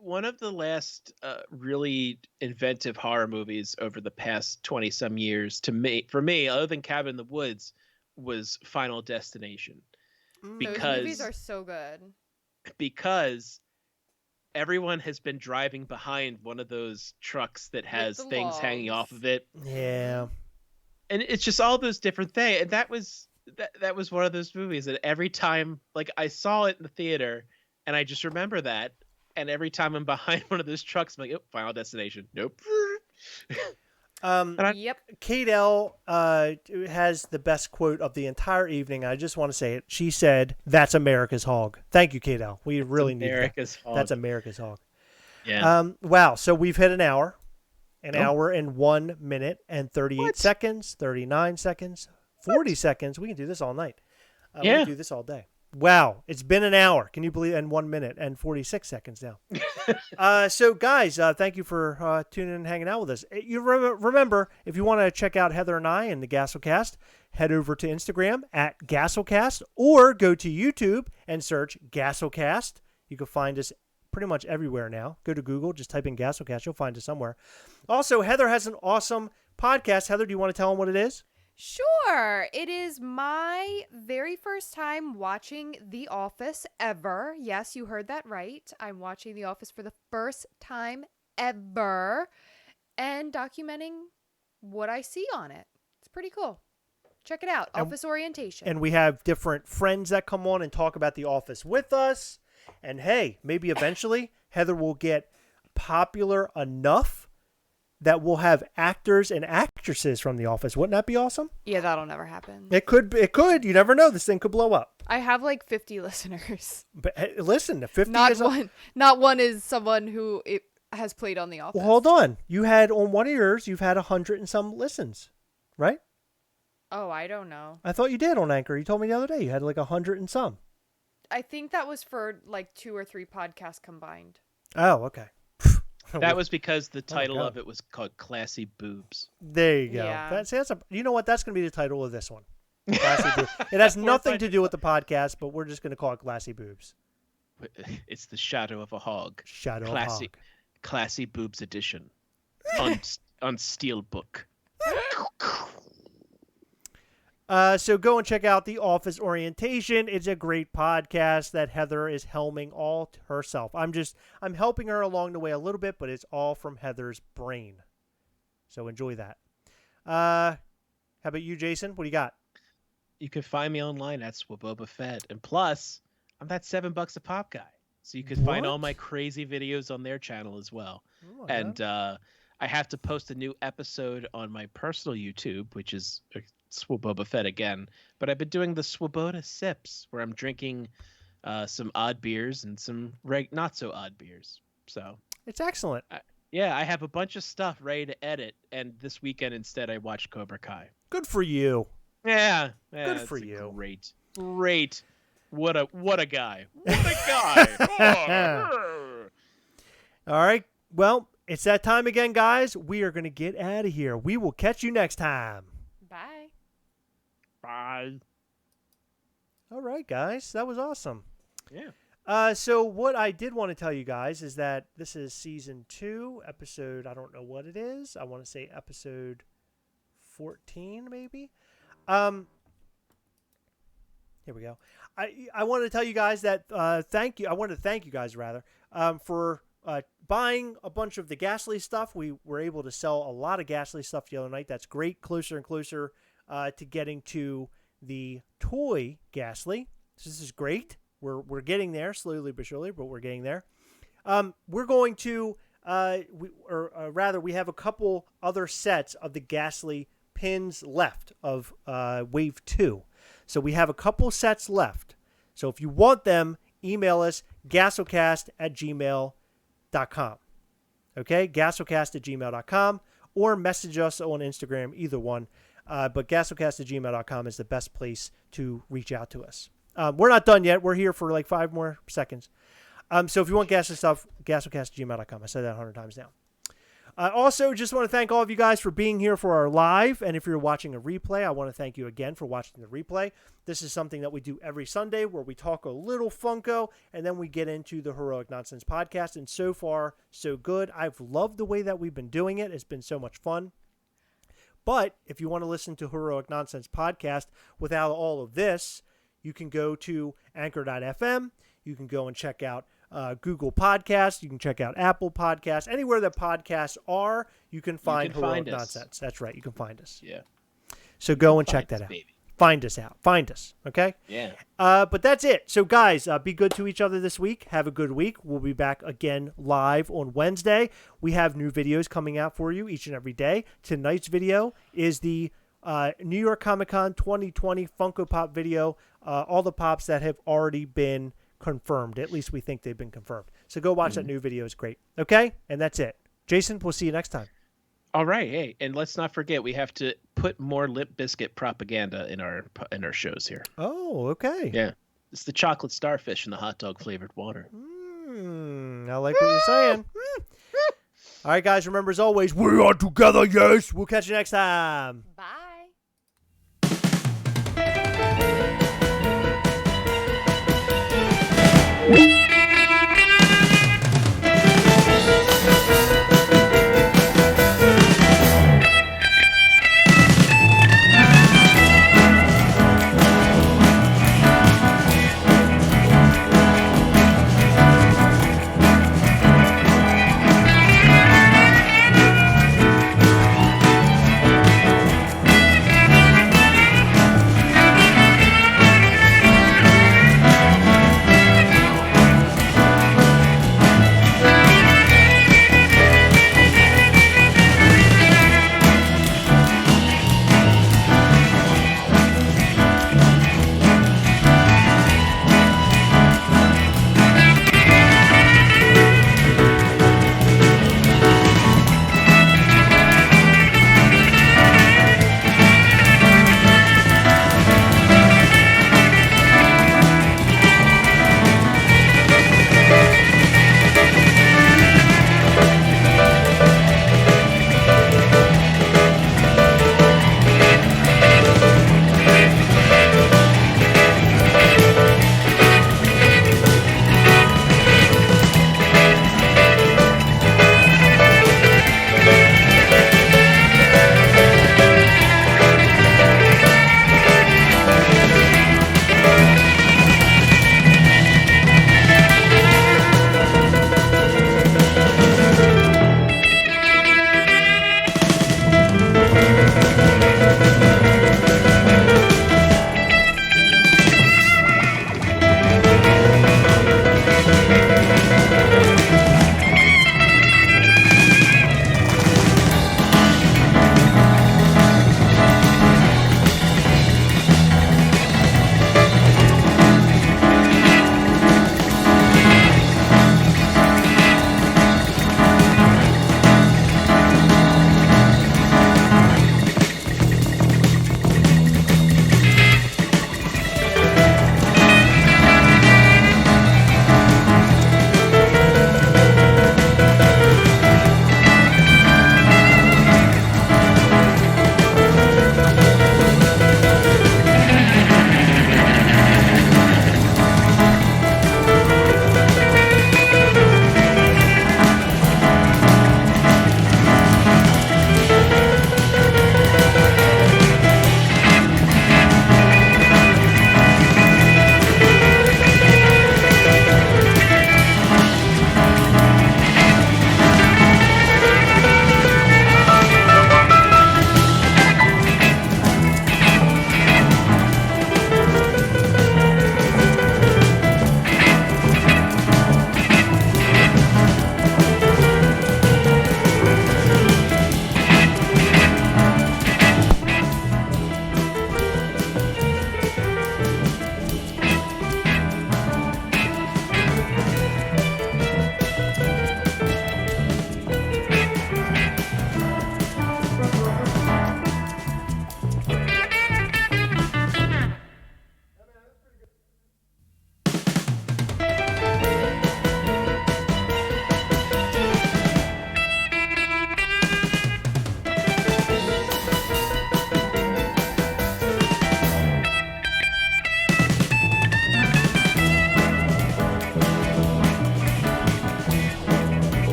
One of the last really inventive horror movies over the past 20 some years for me, other than Cabin in the Woods, was Final Destination. Those movies are so good. Because everyone has been driving behind one of those trucks that has the things hanging logs. off of it. Yeah. And it's just all those different things. And that was that was one of those movies that every time, like, I saw it in the theater, and I just remember that. And every time I'm behind one of those trucks, I'm like, oh, Final Destination. Nope. Yep. Kate L has the best quote of the entire evening. I just want to say it. She said, "That's America's hog." Thank you, Kate L. We really need that. America's hog. That's America's hog. Yeah. Wow. So we've hit an hour. An hour and 1 minute and 38 seconds, 39 seconds, 40 seconds. We can do this all night. We can do this all day. Wow. It's been an hour. Can you believe it? And 1 minute and 46 seconds now. So, guys, thank you for tuning in and hanging out with us. You remember, if you want to check out Heather and I and the Gastlecast, head over to Instagram at Gastlecast or go to YouTube and search Gastlecast. You can find us pretty much everywhere now. Go to Google, just type in Gastlecast. You'll find it somewhere. Also, Heather has an awesome podcast. Heather, do you want to tell them what it is? Sure. It is my very first time watching The Office ever. Yes, you heard that right. I'm watching The Office for the first time ever and documenting what I see on it. It's pretty cool. Check it out. Office Orientation. And we have different friends that come on and talk about The Office with us. And hey, maybe eventually Heather will get popular enough that we'll have actors and actresses from The Office. Wouldn't that be awesome? Yeah, that'll never happen. It could. It could. You never know. This thing could blow up. I have like 50 listeners. But hey, listen, the 50 Not is one. Not one is someone who has played on The Office. Well, hold on. You had on one of yours. You've had 100 and some listens, right? Oh, I don't know. I thought you did on Anchor. You told me the other day you had like 100 and some. I think that was for like 2 or 3 podcasts combined. Oh, okay. That was because the title God. of it was called Classy Boobs. There you go. Yeah. That's you know what? That's going to be the title of this one. Classy Boobs. It has nothing to do with the podcast, but we're just going to call it Classy Boobs. It's the shadow of a hog. Shadow of Classy, Hog. Classy Boobs edition on Steelbook. So go and check out The Office Orientation. It's a great podcast that Heather is helming all herself. I'm helping her along the way a little bit, but it's all from Heather's brain. So enjoy that. How about you, Jason? What do you got? You can find me online at Swabobafed. And plus, I'm that $7 a pop guy. So you can find all my crazy videos on their channel as well. Oh, and I have to post a new episode on my personal YouTube, which is Swabobafed again. But I've been doing the Swoboda Sips, where I'm drinking some odd beers and some not so odd beers. So it's excellent. I have a bunch of stuff ready to edit. And this weekend, instead, I watched Cobra Kai. Good for you. Yeah, Good for you. Great. What a guy. What a guy. All right. Well, it's that time again, guys. We are going to get out of here. We will catch you next time. Bye. Bye. All right, guys. That was awesome. Yeah. So what I did want to tell you guys is that this is season 2, episode, I don't know what it is. I want to say episode 14, maybe. Here we go. I wanted to tell you guys that thank you. I wanted to thank you guys rather for buying a bunch of the Ghastly stuff. We were able to sell a lot of Ghastly stuff the other night. That's great. Closer and closer to getting to the toy Ghastly. So this is great. We're getting there slowly but surely, but we're getting there. We're going to we have a couple other sets of the Ghastly pins left of wave 2. So we have a couple sets left. So if you want them, email us gastlecast@gmail.com. Okay, gastlecast@gmail.com or message us on Instagram, either one. But gastlecast@gmail.com is the best place to reach out to us. We're not done yet. We're here for like 5 more seconds. So if you want Ghastly stuff, gastlecast@gmail.com. I said that 100 times now. Also, just want to thank all of you guys for being here for our live. And if you're watching a replay, I want to thank you again for watching the replay. This is something that we do every Sunday where we talk a little Funko and then we get into the Heroic Nonsense podcast. And so far, so good. I've loved the way that we've been doing it. It's been so much fun. But if you want to listen to Heroic Nonsense podcast without all of this, you can go to anchor.fm. You can go and check out Google Podcasts. You can check out Apple Podcasts. Anywhere that podcasts are, you can find Heroic Nonsense. That's right. You can find us. Yeah. So go and check that out. Baby. find us out. Find us, okay? Yeah. But that's it. So, guys, be good to each other this week. Have a good week. We'll be back again live on Wednesday. We have new videos coming out for you each and every day. Tonight's video is the New York Comic Con 2020 Funko Pop video. All the pops that have already been confirmed. At least we think they've been confirmed. So go watch that new video. It's great. Okay? And that's it. Jason, we'll see you next time. All right. Hey, and let's not forget we have to put more Limp Bizkit propaganda in our shows here. Oh, okay. Yeah. It's the chocolate starfish and the hot dog flavored water. I like what you're saying. All right, guys. Remember, as always, we are together, yes. We'll catch you next time. Bye.